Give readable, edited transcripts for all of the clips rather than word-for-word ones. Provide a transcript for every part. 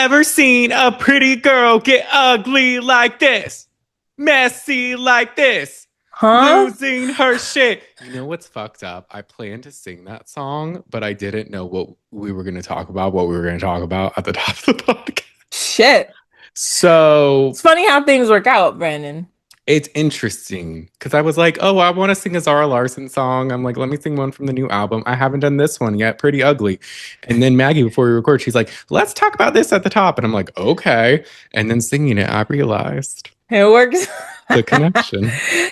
Never seen a pretty girl get ugly like this. Messy like this. Huh? Losing her shit. You know what's fucked up? I planned to sing that song, but I didn't know what we were going to talk about, at the top of the podcast. Shit. So It's funny how things work out, Brandon. it's interesting because I was like, oh, I want to sing a Zara Larson song. I'm like, let me sing one from the new album. I haven't done this one yet. Pretty ugly. And then Maggie, before we record, she's like, let's talk about this at the top. And I'm like, okay. And then singing it, I realized It works. the connection.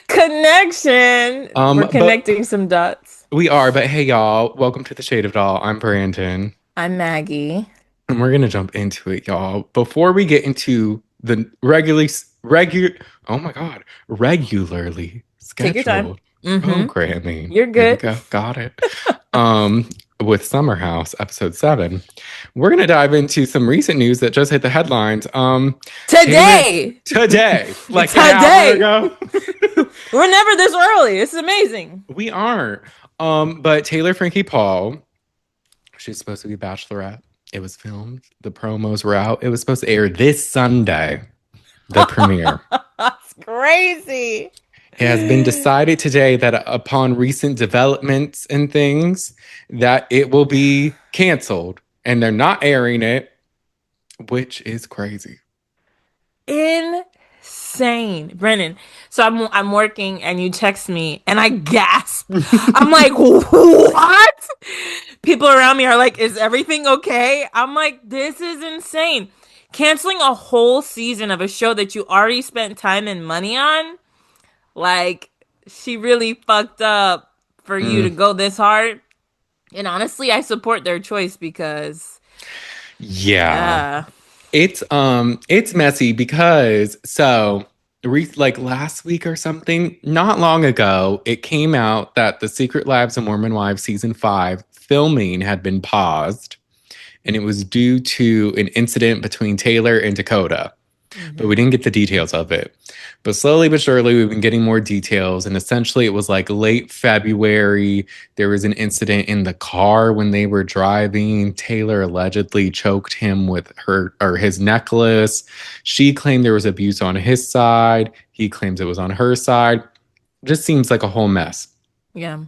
Connection. We're But connecting some dots. we are. But hey, y'all, welcome to the Shade of Doll. I'm Brandon. I'm Maggie. And we're gonna jump into it, y'all. Before we get into the oh my god, regularly Take your time. scheduled Mm-hmm. programming. You're There we good. go. Got it. With Summer House, episode 7. We're gonna dive into some recent news that just hit the headlines. Today. Today, like Today. an hour ago. We're never this early. It's amazing. We aren't. But Taylor Frankie Paul, she's supposed to be Bachelorette. It was filmed. The promos were out. It was supposed to air this Sunday, the premiere. That's crazy. It has been decided today that upon recent developments and things, that it will be canceled. And they're not airing it, which is crazy. Insane, Brennan. So I'm working and you text me and I gasp. I'm like, what? People around me are like, is everything okay? I'm like, this is insane. Canceling a whole season of a show that you already spent time and money on, like, she really fucked up for you to go this hard. And honestly, I support their choice because Yeah. It's messy because like last week or something, not long ago, it came out that the Secret Lives of Mormon Wives season 5 filming had been paused, and it was due to an incident between Taylor and Dakota. But we didn't get the details of it. But slowly but surely, we've been getting more details. And essentially, it was like late February. There was an incident in the car when they were driving. Taylor allegedly choked him with his necklace. She claimed there was abuse on his side. He claims it was on her side. Just seems like a whole mess. yeah.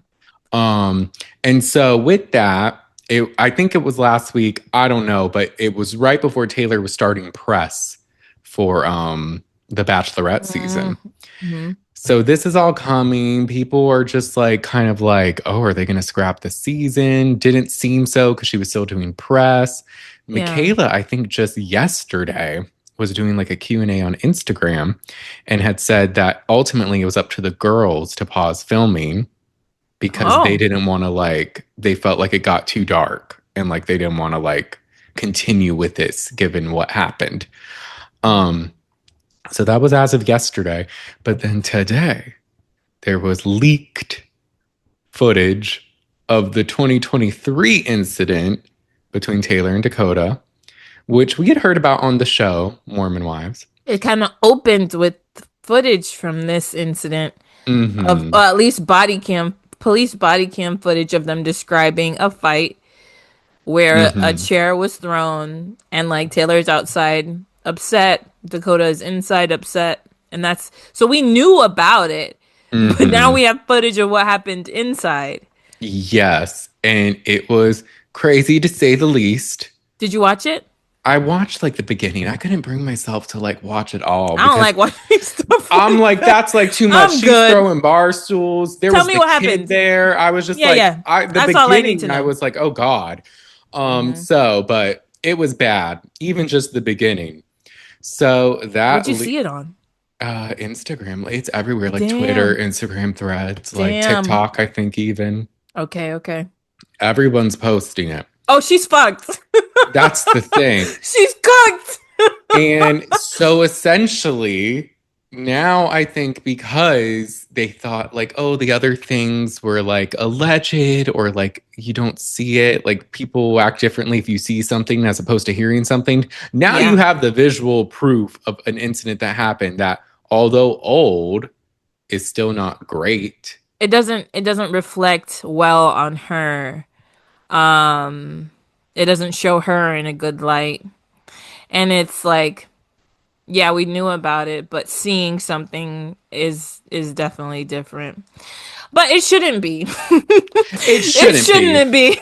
And so with that, I think it was last week. I don't know, but it was right before Taylor was starting press for the Bachelorette season. Mm-hmm. So this is all coming. People are just like kind of like, oh, are they going to scrap the season? Didn't seem so because she was still doing press. Yeah. Michaela, I think just yesterday was doing like a Q&A on Instagram and had said that ultimately it was up to the girls to pause filming because they didn't want to they felt like it got too dark and like they didn't want to continue with this given what happened. So that was as of yesterday. But then today, there was leaked footage of the 2023 incident between Taylor and Dakota, which we had heard about on the show, Mormon Wives. It kind of opened with footage from this incident of at least police body cam footage of them describing a fight where a chair was thrown and Taylor's outside upset, Dakota is inside upset, and so we knew about it, but now we have footage of what happened inside. Yes, and it was crazy to say the least. Did you watch it? I watched the beginning. I couldn't bring myself to watch it all. I don't like watching stuff. I'm like, that's too much. She's throwing bar stools. There Tell was me what happened there. I was just the that's beginning, all I need to know. I was like, oh God. But it was bad. Even just the beginning. So where'd you see it on? Instagram. It's everywhere, Damn. Twitter, Instagram threads, TikTok, I think even. Okay. Everyone's posting it. Oh, she's fucked. That's the thing. She's cooked. And so essentially, now I think because they thought the other things were alleged or you don't see it, people act differently if you see something as opposed to hearing something. Now you have the visual proof of an incident that happened that, although old, is still not great. It doesn't reflect well on her. It doesn't show her in a good light. And it's like, yeah, we knew about it, but seeing something is definitely different. But it shouldn't be. It It shouldn't be. shouldn't be.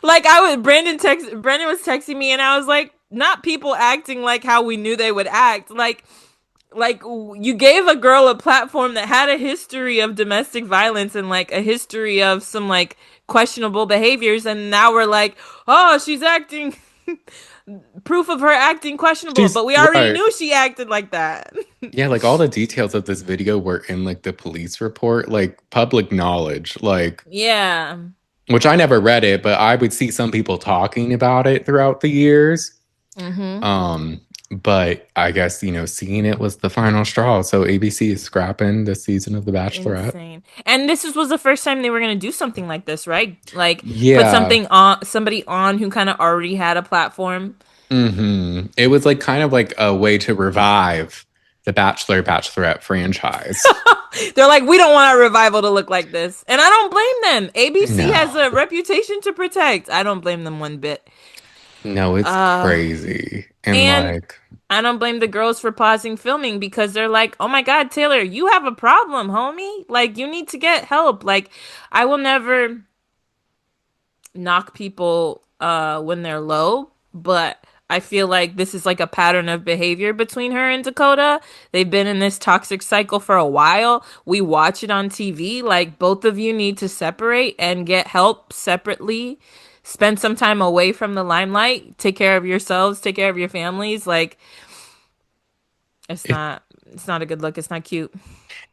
Like Brandon was texting me and I was like, not people acting like how we knew they would act. Like you gave a girl a platform that had a history of domestic violence and like a history of some like questionable behaviors, and now we're like, oh, she's acting proof of her acting questionable, She's but we already right. knew she acted like that. Yeah, like all the details of this video were in like the police report, like public knowledge, like Yeah. which I never read it, but I would see some people talking about it throughout the years. Mm-hmm. Um, but I guess, seeing it was the final straw. So ABC is scrapping this season of The Bachelorette. Insane. And was the first time they were going to do something like this, right? Like put Yeah. somebody on who kind of already had a platform. It was like kind of like a way to revive the Bachelorette franchise. They're like, we don't want our revival to look like this. And I don't blame them. ABC No. has a reputation to protect. I don't blame them one bit. No, it's Uh, crazy. And and like, I don't blame the girls for pausing filming because they're like, oh my God, Taylor, you have a problem, homie. Like, you need to get help. Like, I will never knock people when they're low, but I feel like this is like a pattern of behavior between her and Dakota. They've been in this toxic cycle for a while. We watch it on TV. Like both of you need to separate and get help separately. Spend some time away from the limelight. Take care of yourselves, take care of your families. Like it, it's not a good look. It's not cute.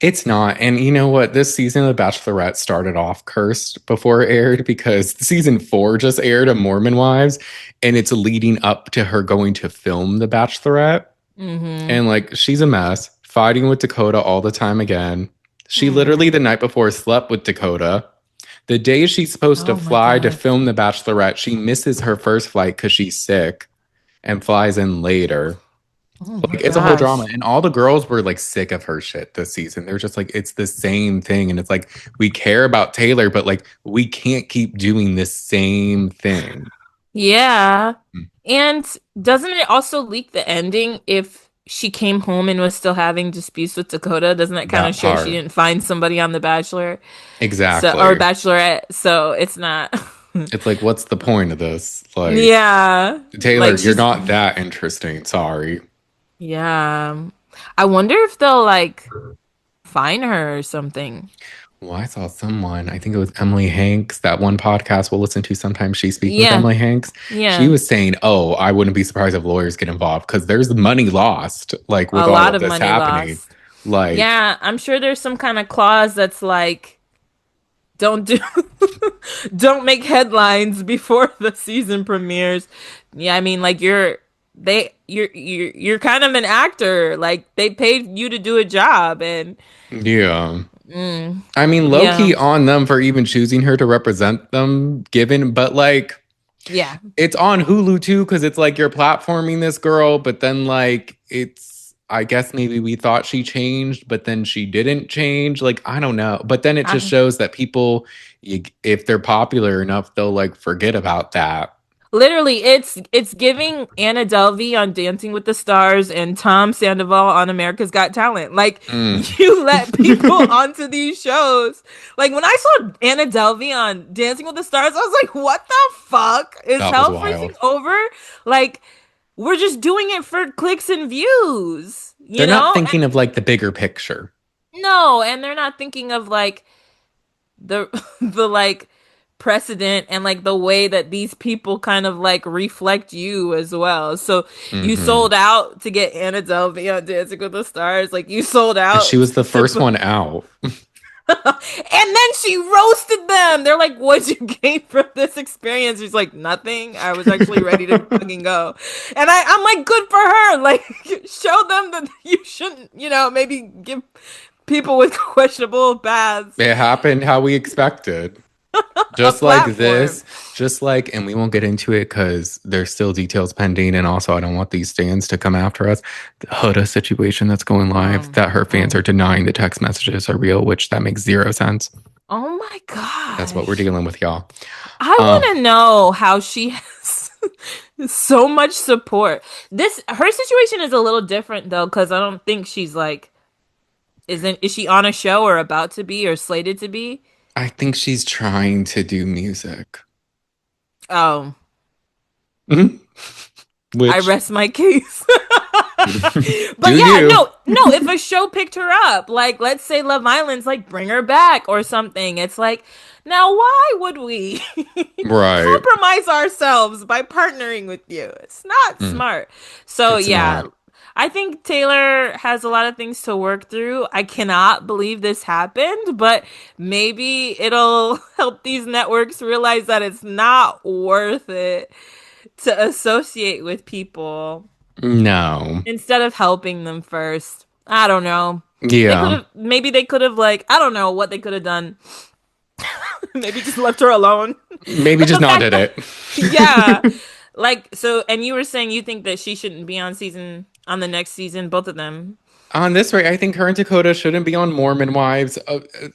it's not. And you know what? This season of The Bachelorette started off cursed before it aired because season 4 just aired of Mormon Wives, and it's leading up to her going to film The Bachelorette. Mm-hmm. And like, she's a mess, fighting with Dakota all the time again. She literally Mm. the night before slept with Dakota. The day she's supposed to Oh my fly to God. film The Bachelorette, she misses her first flight because she's sick and flies in later. Oh my Like it's a whole drama. gosh. And all the girls were like sick of her shit this season. They're just like, it's the same thing. And it's like, we care about Taylor, but like, we can't keep doing this same thing. Yeah. And doesn't it also leak the ending if she came home and was still having disputes with Dakota? Doesn't that kind of That show she part. didn't find somebody on The Bachelor? So or Exactly. Bachelorette. So it's not. It's like, what's the point of this? Like, Yeah. Taylor, Like you're she's not that interesting. Sorry. yeah. I wonder if they'll like fine her or something. Well, I saw someone, I think it was Emily Hanks, that one podcast we'll listen to sometimes. She's speaking with Yeah. Emily Hanks. She Yeah. was saying, oh, I wouldn't be surprised if lawyers get involved because there's money lost, like with A all lot of of this money happening. lost. Like, Yeah, I'm sure there's some kind of clause that's like don't do don't make headlines before the season premieres. Yeah, I mean like you're kind of an actor. Like they paid you to do a job and yeah. mm, I mean, low yeah. key on them for even choosing her to represent them, given, but like, Yeah. it's on Hulu too, because it's like you're platforming this girl, but then like I guess maybe we thought she changed, but then she didn't change. Like, I don't know. But then it just I, shows that people, if they're popular enough, they'll like forget about that. literally it's giving Anna Delvey on Dancing with the Stars and Tom Sandoval on America's Got Talent. Like Mm. you let people onto these shows. Like when I saw Anna Delvey on Dancing with the Stars, I was like, what the fuck? Is That was hell freezing wild. over? Like we're just doing it for clicks and views, They're you not know? thinking of like the bigger picture. And no, and they're not thinking of like the the like precedent and like the way that these people kind of like reflect you as well. So you Hmm. sold out to get Anna Delvey on Dancing with the Stars. Like you sold And she out was the to first one out. and then she roasted them. They're like, what'd you gain from this experience? She's like, nothing. I was actually ready to fucking go. And I'm like, good for her. Like, show them that you shouldn't, maybe give people with questionable paths It happened how we expected. a Just like platform. this, just like, and we won't get into it because there's still details pending. And also, I don't want these stands to come after us. The Huda situation that's going live, that her fans Oh, are denying the text messages are real, which that makes zero sense. oh my That's what we're gosh. dealing with, y'all. I Um, want to know how she has So much support. This her situation is a little different though, because I don't think she's like is she on a show or about to be or slated to be? I think she's trying to do music. Oh, Mhm. I Which, rest my case. do But yeah, you? no, if a show picked her up, like let's say Love Island's like bring her back or something, it's like, now why would we Right. compromise ourselves by partnering with you? It's not Mm, smart. So it's yeah, not. I think Taylor has a lot of things to work through. I cannot believe this happened, but maybe it'll help these networks realize that it's not worth it to associate with people No. instead of helping them first. I don't know. They could Yeah. have maybe they could have like I don't know what they could have done. Maybe just left her alone. Maybe But just the not fact did that it. yeah, like so and you were saying you think that she shouldn't be on the next season, both of them. On this rate, I think her and Dakota shouldn't be on Mormon Wives.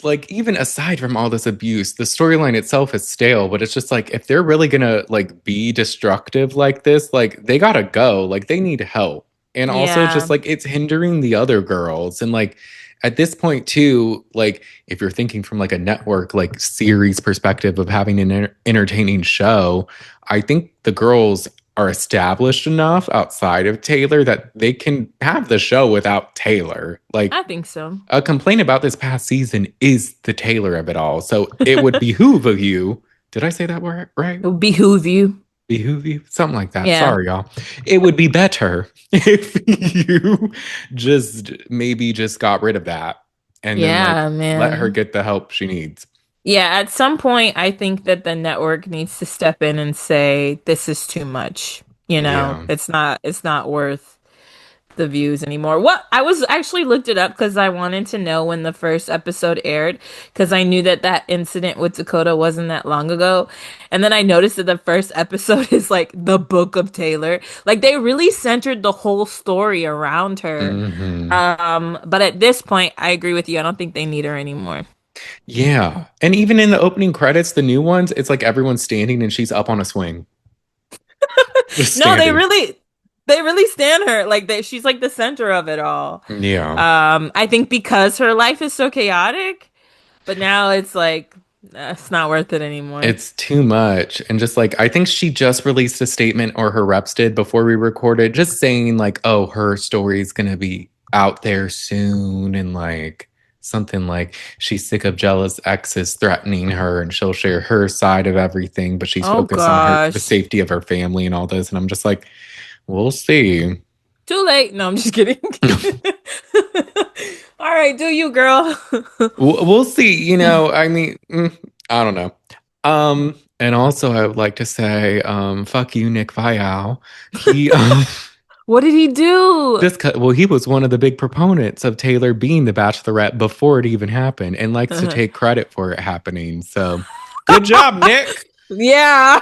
Like, even aside from all this abuse, the storyline itself is stale. But it's just like, if they're really gonna like be destructive like this, like they gotta go. Like they need help, and also just Yeah. like it's hindering the other girls. And like at this point too, like if you're thinking from like a network like series perspective of having an entertaining show, I think the girls are established enough outside of Taylor that they can have the show without Taylor. Like I think so. a complaint about this past season is the Taylor of it all. So it would behoove of you. Did I say that word right? It'll behoove you. Behoove you? Something like that. Yeah. Sorry, y'all. It would be better if you just maybe just got rid of that and then like Yeah, let her man. get the help she needs. Yeah, at some point I think that the network needs to step in and say this is too much. You know, Yeah. it's not worth the views anymore. What I was actually looked it up because I wanted to know when the first episode aired because I knew that that incident with Dakota wasn't that long ago. And then I noticed that the first episode is like the book of Taylor. Like they really centered the whole story around her. Hmm. But at this point, I agree with you. I don't think they need her anymore. Yeah. And even in the opening credits, the new ones, it's like everyone's standing and she's up on a swing, just No, standing. they really stand her. Like that she's like the center of it all. Yeah. I think because her life is so chaotic, but now it's like it's not worth it anymore. It's too much. And just like, I think she just released a statement, or her reps did before we recorded, just saying, like, oh, her story's going to be out there soon. And like, something like she's sick of jealous exes threatening her and she'll share her side of everything, but she's Oh focused on the gosh. safety of her family and all this. And I'm just like, we'll see. Too late. No, I'm just kidding. All right, do you, girl? We'll see. I mean, I don't know. And also I would like to say, fuck you, Nick Viall. He, What did he do? well, he was one of the big proponents of Taylor being the Bachelorette before it even happened, and likes to take credit for it happening. So, good job, Nick. Yeah.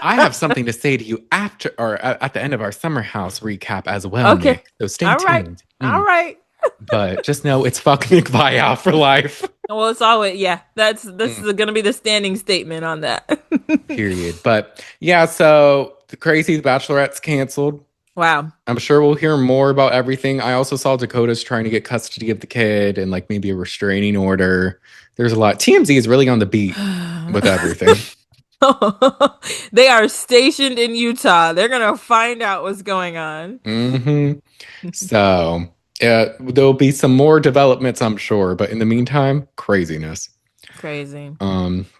I have something to say to you after or at the end of our summer house recap as well, Okay. Nick. So stay All right. tuned. All right. But just know it's fuck Nick Viall for life. Well, it's always yeah. This Mm. is gonna be the standing statement on that. Period. But yeah, so the Crazy Bachelorette's canceled. Wow. I'm sure we'll hear more about everything. I also saw Dakota's trying to get custody of the kid and like maybe a restraining order. There's a lot. TMZ is really on the beat with everything. They are stationed in Utah. They're gonna find out what's going on. Hmm. So there'll be some more developments, I'm sure. But in the meantime, craziness. Crazy.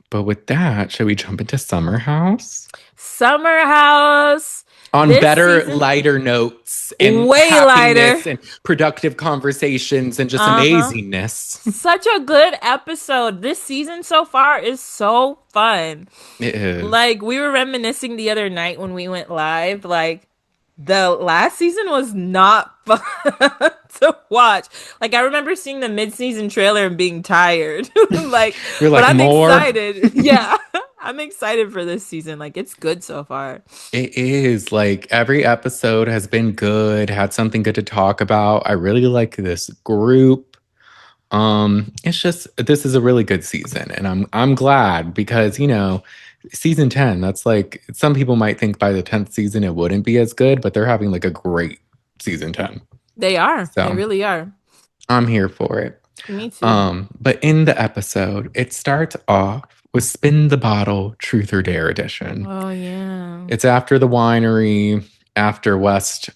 But with that, should we jump into Summer House? Summer House. On This better, season, lighter notes and way lighter. happiness and productive conversations and just Uh-huh. amazingness. Such a good episode. This season so far is so fun. It is. Like we were reminiscing the other night when we went live, like the last season was not fun to watch. Like I remember seeing the mid-season trailer and being tired. Like, You're but like, I'm more? excited. Yeah. I'm excited for this season. Like it's good so far. It is. Like every episode has been good, had something good to talk about. I really like this group. It's just this is a really good season, and I'm glad because Season 10, that's like some people might think by the 10th season it wouldn't be as good, but they're having like a great season 10. They are. They So really are. I'm here for it. Me too. But in the episode, it starts off with Spin the Bottle Truth or Dare edition. Oh yeah. It's after the winery, after West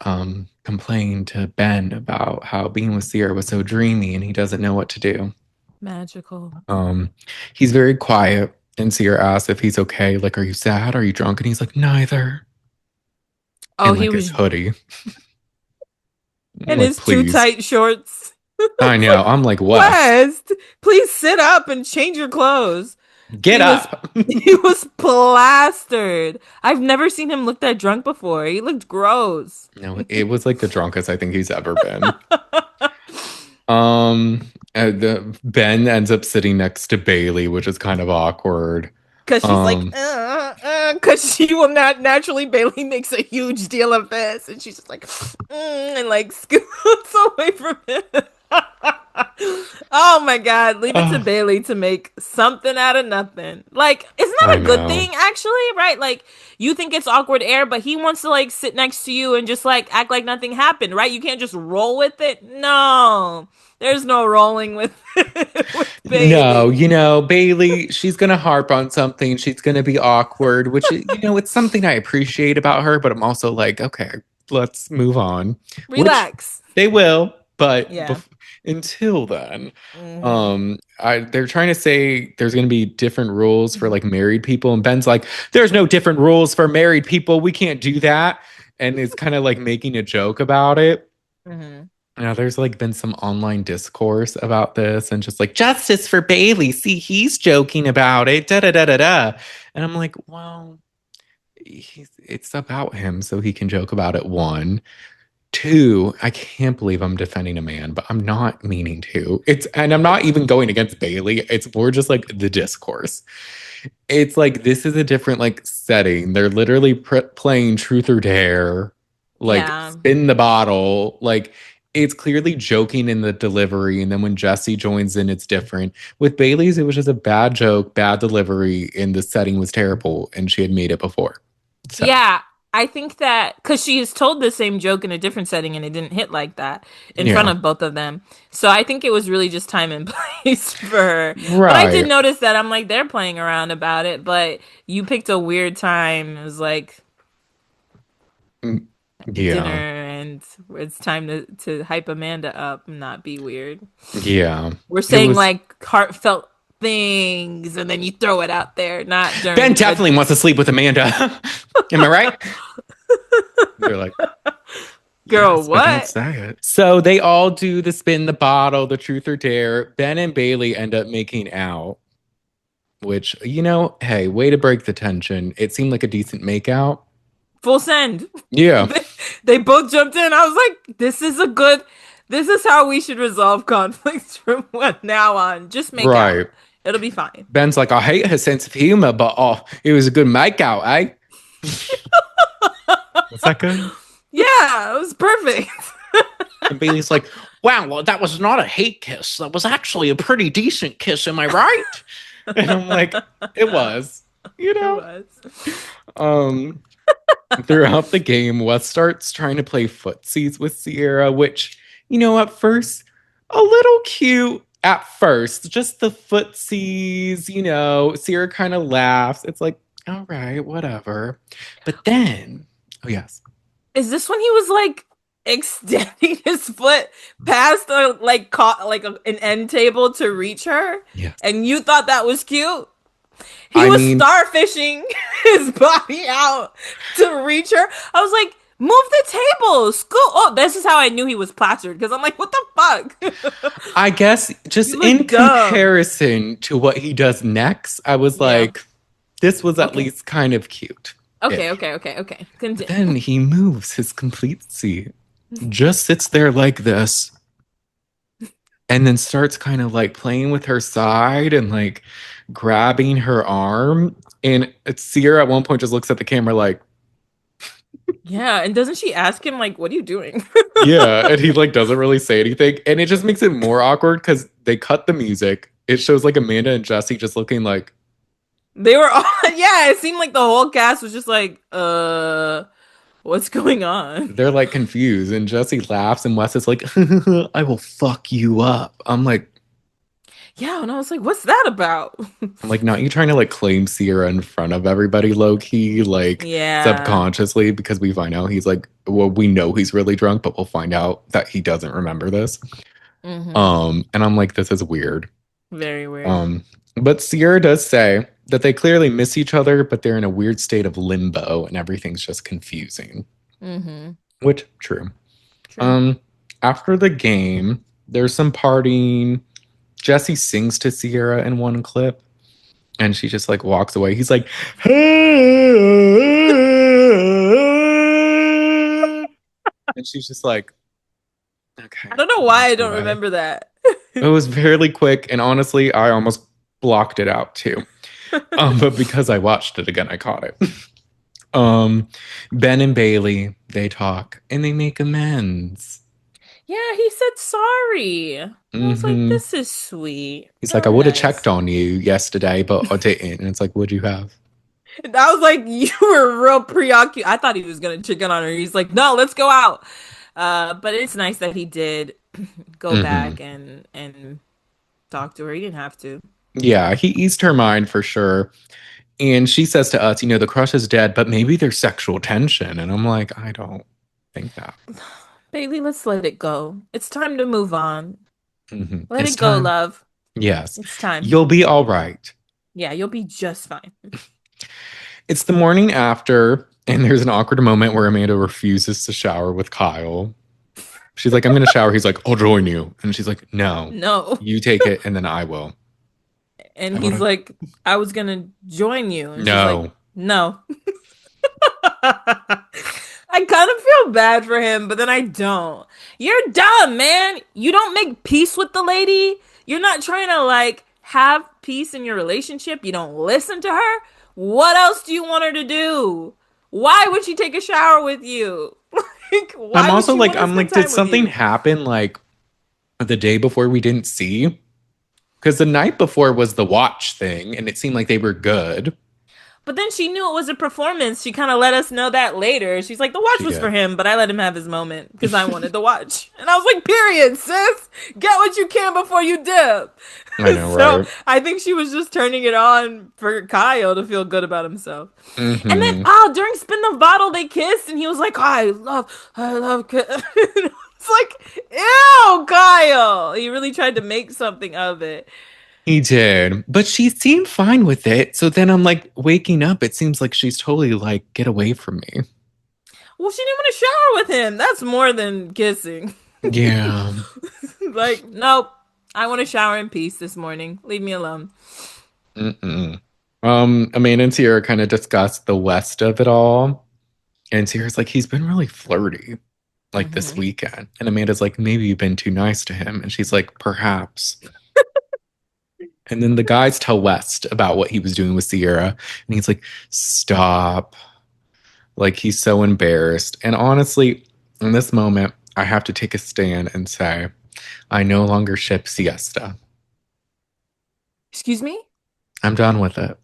complained to Ben about how being with Ciara was so dreamy and he doesn't know what to do. Magical. He's very quiet, and Ciara asks if he's okay. Like, are you sad? Are you drunk? And he's like, neither. Oh, And he like his was hoodie. I'm in like, his too please. tight shorts. I know. I'm like, West, West, please sit up and change your clothes. get He was up. he was plastered. I've never seen him look that drunk before. He looked gross. No, it was like the drunkest I think he's ever been. The Ben ends up sitting next to Bailey, which is kind of awkward. Because she's like, Um, because she will not naturally. Bailey makes a huge deal of this, and she's just like, and like scoots away from him. Oh my God, leave it to Bailey to make something out of nothing. Like, isn't I that a good know. thing, actually? Right? Like, you think it's awkward air, but he wants to like sit next to you and just like act like nothing happened, right? You can't just roll with it. No, there's no rolling with, with No, Bailey. Bailey, she's gonna harp on something. She's gonna be awkward, which it's something I appreciate about her, but I'm also like, okay, let's move on. Which Relax. they will, but Yeah. until then, Hmm. they're trying to say there's gonna be different rules for like married people, and Ben's like, there's no different rules for married people. We can't do that, and is kind of like making a joke about it. Hmm. Now, there's like been some online discourse about this and just like justice for Bailey. See, he's joking about it. Da da da da da. And I'm like, well, it's about him, so he can joke about it. One, two, I can't believe I'm defending a man, but I'm not meaning to. And I'm not even going against Bailey. It's more just like the discourse. It's like this is a different like setting. They're literally playing truth or dare, like Yeah. spin the bottle. Like it's clearly joking in the delivery, and then when Jesse joins in, it's different. With Bailey's, it was just a bad joke, bad delivery, and the setting was terrible, and she had made it before. So Yeah. I think that because she has told the same joke in a different setting and it didn't hit like that in front yeah, of both of them. So I think it was really just time and place for her. But I did right, notice that I'm like, they're playing around about it, but you picked a weird time. It was like Mm, dinner yeah, and it's time to hype Amanda up and not be weird. yeah. We're It saying was like heartfelt things and then you throw it out there, not Ben during a definitely wants to sleep with Amanda. Am I right? They're like, girl, yes, but don't what? say it. So they all do the spin the bottle, the truth or dare. Ben and Bailey end up making out, which, hey, way to break the tension. It seemed like a decent makeout. Full send. Yeah, They both jumped in. I was like, this is how we should resolve conflicts from now on. Just make out. right. It'll be fine. Ben's like, I hate her sense of humor, but it was a good makeout, eh? Was that good? Yeah, it was perfect. And Bailey's like, wow, well, that was not a hate kiss. That was actually a pretty decent kiss. Am I right? And I'm like, it was, you It know? was. Um, Throughout the game, Wes starts trying to play footsies with Ciara, which, at first, a little cute at first. Just the footsies, Ciara kind of laughs. It's like, all right, whatever. But then, oh, yes. Is this when he was like extending his foot past an end table to reach her? Yes. And you thought that was cute? He I was mean, starfishing his body out to reach her. I was like, move the table. Scoot. Oh, this is how I knew he was plastered because I'm like, what the fuck? I guess just You in look dumb. comparison to what he does next, I was Yeah. like, this was at Okay. least kind of cute. Okay. Okay. Okay. Okay. But Continue. then he moves his complete seat, just sits there like this, and then starts kind of like playing with her side and like grabbing her arm. And Ciara at one point just looks at the camera like, Yeah. And doesn't she ask him like, what are you doing? yeah. And he like doesn't really say anything. And it just makes it more awkward because they cut the music. It shows like Amanda and Jesse just looking like, They were all, yeah, it seemed like the whole cast was just like, what's going on? They're like confused, and Jesse laughs, and Wes is like, "I will fuck you up." Yeah, and I was like, what's that about? I'm like, not you trying to like claim Ciara in front of everybody, low key, like Yeah. subconsciously, because we find out he's like, well, we know he's really drunk, but we'll find out that he doesn't remember this. Mm-hmm. And I'm like, this is weird. Very weird. Um, but Ciara does say that they clearly miss each other, but they're in a weird state of limbo, and everything's just confusing. Mm-hmm. Which true. True. Um, After the game, there's some partying. Jesse sings to Ciara in one clip, and she just like walks away. He's like, and she's just like, okay, I don't know and why I walks don't away. remember that. It was fairly quick, and honestly, I almost blocked it out too. But because I watched it again, I caught it. Um, Ben and Bailey, they talk and they make amends. Yeah, he said sorry. And I was like, Hmm this is sweet. He's like, Oh, I would have checked nice. on you yesterday, but I didn't. And it's like, would you have? And I was like, you were real preoccupied. I thought he was gonna chicken on her. He's like, no, let's go out. But it's nice that he did go Hmm back and talk to her. He didn't have to. Yeah, he eased her mind for sure. And she says to us, the crush is dead, but maybe there's sexual tension. And I'm like, I don't think that. Bailey, let's let it go. It's time to move on. Let It's it go, time. love. Yes. It's time. You'll be all right. Yeah, you'll be just fine. It's the morning after, and there's an awkward moment where Amanda refuses to shower with Kyle. She's like, I'm going to shower. He's like, I'll join you. And she's like, no, No. you take it and then I will. And I he's want to, like, I was gonna join you. And she's like, no. no. I kind of feel bad for him, but then I don't. You're dumb, man. You don't make peace with the lady. You're not trying to like have peace in your relationship. You don't listen to her. What else do you want her to do? Why would she take a shower with you? Like, I'm why would also she like, want to I'm spend like, did time with something you? happen like the day before we didn't see? Because the night before was the watch thing and it seemed like they were good. But then she knew it was a performance. She kind of let us know that later. She's like, the watch She was for did. him, but I let him have his moment because I wanted the watch. And I was like, period, sis. Get what you can before you dip. I know, So right? I think she was just turning it on for Kyle to feel good about himself. And then, Hmm during Spin the Bottle, they kissed, and he was like, I love, it's like, ew, Kyle. He really tried to make something of it. He did. But she seemed fine with it. So then I'm like waking up. It seems like she's totally like, get away from me. Well, she didn't want to shower with him. That's more than kissing. Yeah. Like, nope. I want to shower in peace this morning. Leave me alone. Mm-mm. Amanda and Ciara kind of discussed the West of it all. And Ciara's like, he's been really flirty like this Hmm. weekend. And Amanda's like, maybe you've been too nice to him. And she's like, perhaps. And then the guys tell West about what he was doing with Ciara. And he's like, stop. Like, he's so embarrassed. And honestly, in this moment, I have to take a stand and say, I no longer ship Siesta. Excuse me? I'm done with it.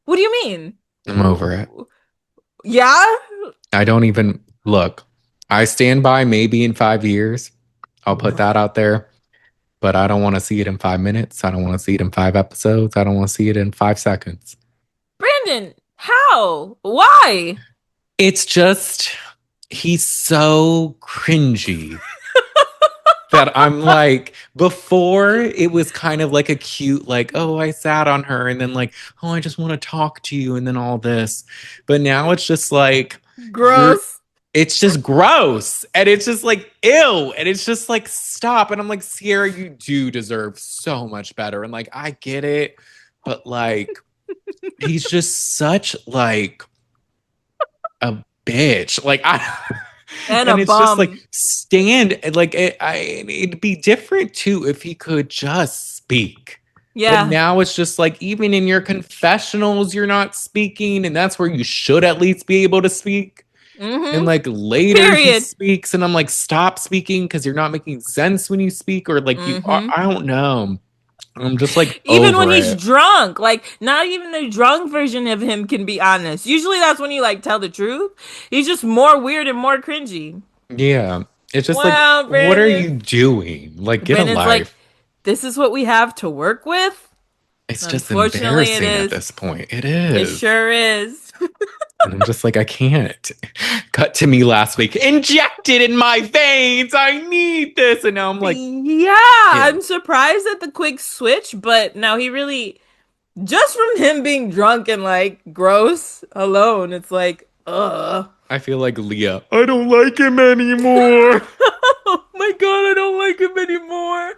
What do you mean? I'm over it. Yeah? I don't even look. I stand by maybe in 5 years. I'll put that out there. But I don't want to see it in 5 minutes. I don't want to see it in 5 episodes. I don't want to see it in 5 seconds. Brandon, how? Why? It's just, he's so cringy that I'm like, before it was kind of like a cute, like, oh, I sat on her, and then like, oh, I just want to talk to you, and then all this. But now it's just like, you're, Gross. it's just gross. And it's just like, ew. And it's just like, stop. And I'm like, Ciara, you do deserve so much better. And like, I get it. But like, he's just such like a bitch. Like, And a and it's just like bum. it'd be different too if he could just speak. But Yeah. now it's just like, even in your confessionals, you're not speaking, and that's where you should at least be able to speak. And Mm-hmm. like later he Period. speaks, and I'm like, stop speaking because you're not making sense when you speak, or like you are. Mm-hmm. I don't know. I'm just like Even when over he's it. drunk, like not even the drunk version of him can be honest. Usually that's when you like tell the truth. He's just more weird and more cringy. Yeah. It's just like, Wow, what are Brandon. you doing? Like, get a Brandon's like, life. this is what we have to work with. It's just Unfortunately, it embarrassing at is. this point. It It is. sure is. And I'm just like, I can't. Cut to me last week. Injected in my veins. I need this. And now I'm like, Yeah, yeah. I'm surprised at the quick switch, but now he really, just from him being drunk and like gross alone, it's like, ugh. I feel like Leah. I don't like him anymore. Oh my god, I don't like him anymore.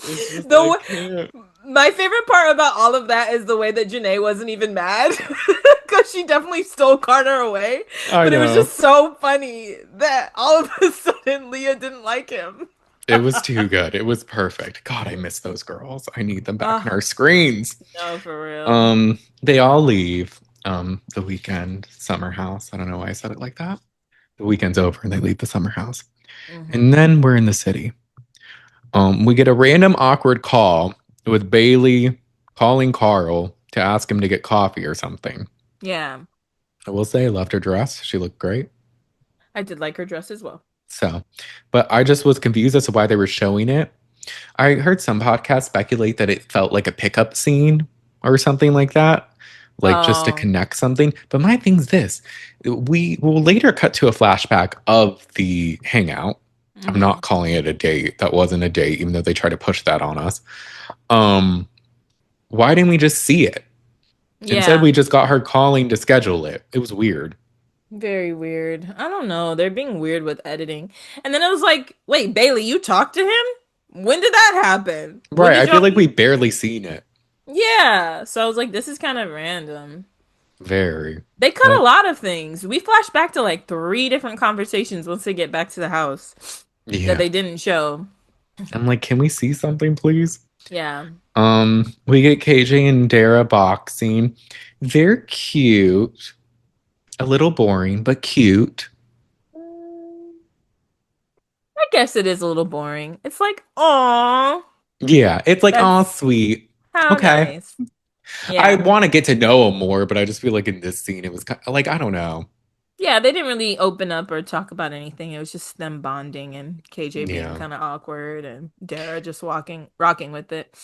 It's just, I The can't. My favorite part about all of that is the way that Janae wasn't even mad because she definitely stole Carter away. I But it was know. just so funny that all of a sudden Leah didn't like him. It was too good. It was perfect. God, I miss those girls. I need them back in Oh, our screens. no, for real. They all leave the weekend summer house. I don't know why I said it like that. The weekend's over and they leave the summer house. Hmm. And then we're in the city. We get a random awkward call with Bailey calling Carl to ask him to get coffee or something. Yeah, I will say I loved her dress. She looked great. I did like her dress as well. So, but I just was confused as to why they were showing it. I heard some podcasts speculate that it felt like a pickup scene or something like that, like just to Oh, connect something. But my thing's this: we will later cut to a flashback of the hangout. I'm hmm, not calling it a date. That wasn't a date, even though they try to push that on us. Um, why didn't we just see it? Instead, yeah, we just got her calling to schedule it. It was weird. very weird. I don't know. They're being weird with editing. And then it was like, wait, Bailey, you talked to him? When did that happen? When Right. I did feel y'all? like we barely seen it. Yeah. So I was like, this is kind of random. Very. They cut a But lot of things. We flash back to like three different conversations once they get back to the house that yeah. they didn't show. I'm like, can we see something, please? Yeah. We get KJ and Dara boxing. They're cute. A little boring, but cute. I guess it is a little boring. It's like, oh, Yeah, it's like, oh, that's sweet. how Okay. nice. I Yeah. want to get to know him more, but I just feel like in this scene, it was kind of like, I don't know. Yeah, they didn't really open up or talk about anything. It was just them bonding and KJ being Yeah. kind of awkward and Dara just rocking with it.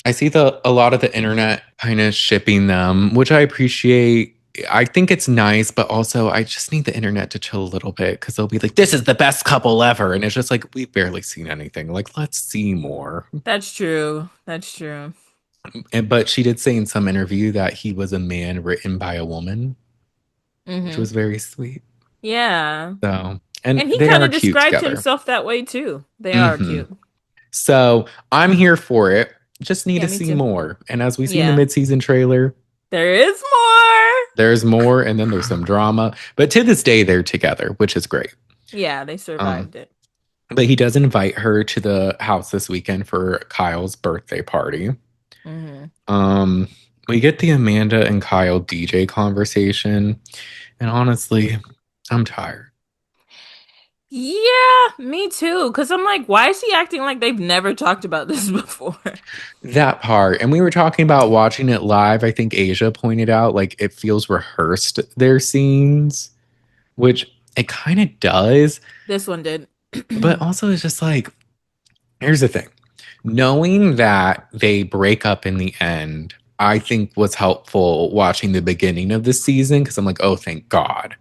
I see a lot of the internet kind of shipping them, which I appreciate. I think it's nice, but also I just need the internet to chill a little bit because they'll be like, "This is the best couple ever," and it's just like we've barely seen anything. Like, let's see more. That's true. That's true. But she did say in some interview that he was a man written by a woman, which Hmm. was very sweet. Yeah. So, and And he they kind are of cute described together. himself that way too. They are hmm cute. So I'm here for it. Just need Yeah, to me see too. more. And as we see in the Yeah. mid-season trailer, There is more. there's more, and then there's some drama. But to this day, they're together, which is great. Yeah, they Um, survived it. but he does invite her to the house this weekend for Kyle's birthday party. Hmm. Um, we get the Amanda and Kyle DJ conversation, and honestly, I'm tired. Yeah, me too. Because I'm like, why is he acting like they've never talked about this before? That part, and we were talking about watching it live. I think Asia pointed out like it feels rehearsed, their scenes, which it kind of does, This one did. but also it's just like, here's the thing. Knowing that they break up in the end, I think was helpful watching the beginning of the season because I'm like, oh, thank God.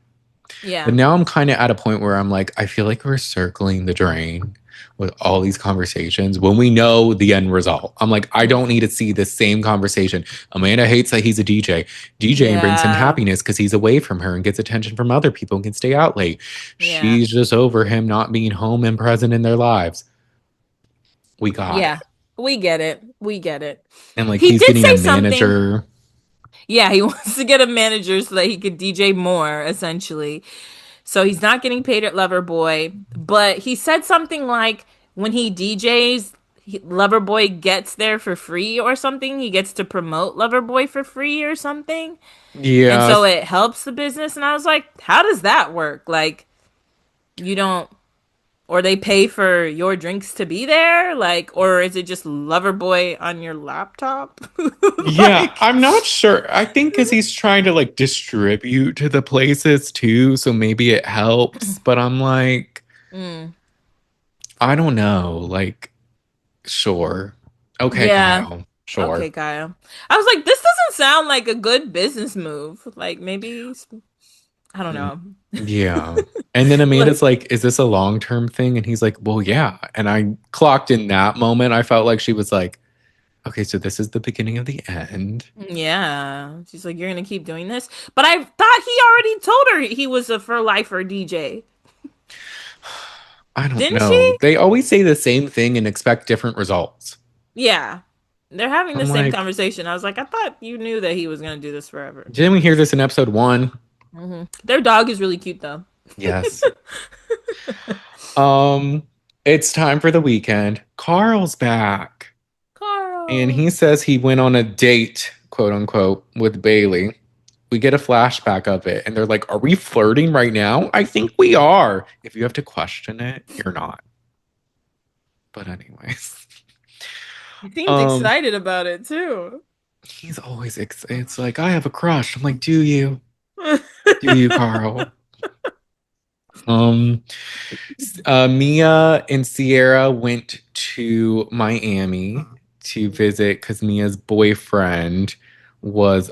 But Yeah. now I'm kind of at a point where I'm like, I feel like we're circling the drain with all these conversations when we know the end result. I'm like, I don't need to see the same conversation. Amanda hates that he's a DJ. DJing brings him Yeah. happiness because he's away from her and gets attention from other people and can stay out late. Yeah. She's just over him not being home and present in their lives. We got Yeah. it. We get it. We get it. And like He he's did getting a say something. manager. Yeah, he wants to get a manager so that he could DJ more, essentially. So he's not getting paid at Loverboy, but he said something like when he DJs, Loverboy gets there for free or something. He gets to promote Loverboy for free or something. And Yeah. so it helps the business. And I was like, how does that work? Like, you don't. Or they pay for your drinks to be there? Like, or is it just Loverboy on your laptop? Yeah, Like, I'm not sure. I think because he's trying to like distribute to the places too, so maybe it helps. But I'm like, mm, I don't know. Like, sure. Okay, yeah. Kyle. Okay, Sure. Kyle. I was like, this doesn't sound like a good business move. Like, maybe, I don't Mm, know. yeah. And then Amanda's Like, like, is this a long-term thing? And he's like, well, yeah. And I clocked in that moment. I felt like she was like, okay, so this is the beginning of the end. yeah. She's like, you're gonna keep doing this? But I thought he already told her he was a for lifer DJ. I don't Didn't she? know. They always say the same thing and expect different results. Yeah. They're having the I'm same like, conversation. I was like, I thought you knew that he was gonna do this forever. didn't we hear this in episode one? Their dog is really cute though. Yes. Um, it's time for the weekend. Carl's back. And Carl. he says he went on a date, quote unquote, with Bailey. We get a flashback of it, and they're like, are we flirting right now? I think we are. If you have to question it, you're not. But anyways. He seems Um, excited about it too. he's always it's like, I have a crush. I'm like, do you? Do you, Carl? Um, Mia and Ciara went to Miami to visit because Mia's boyfriend was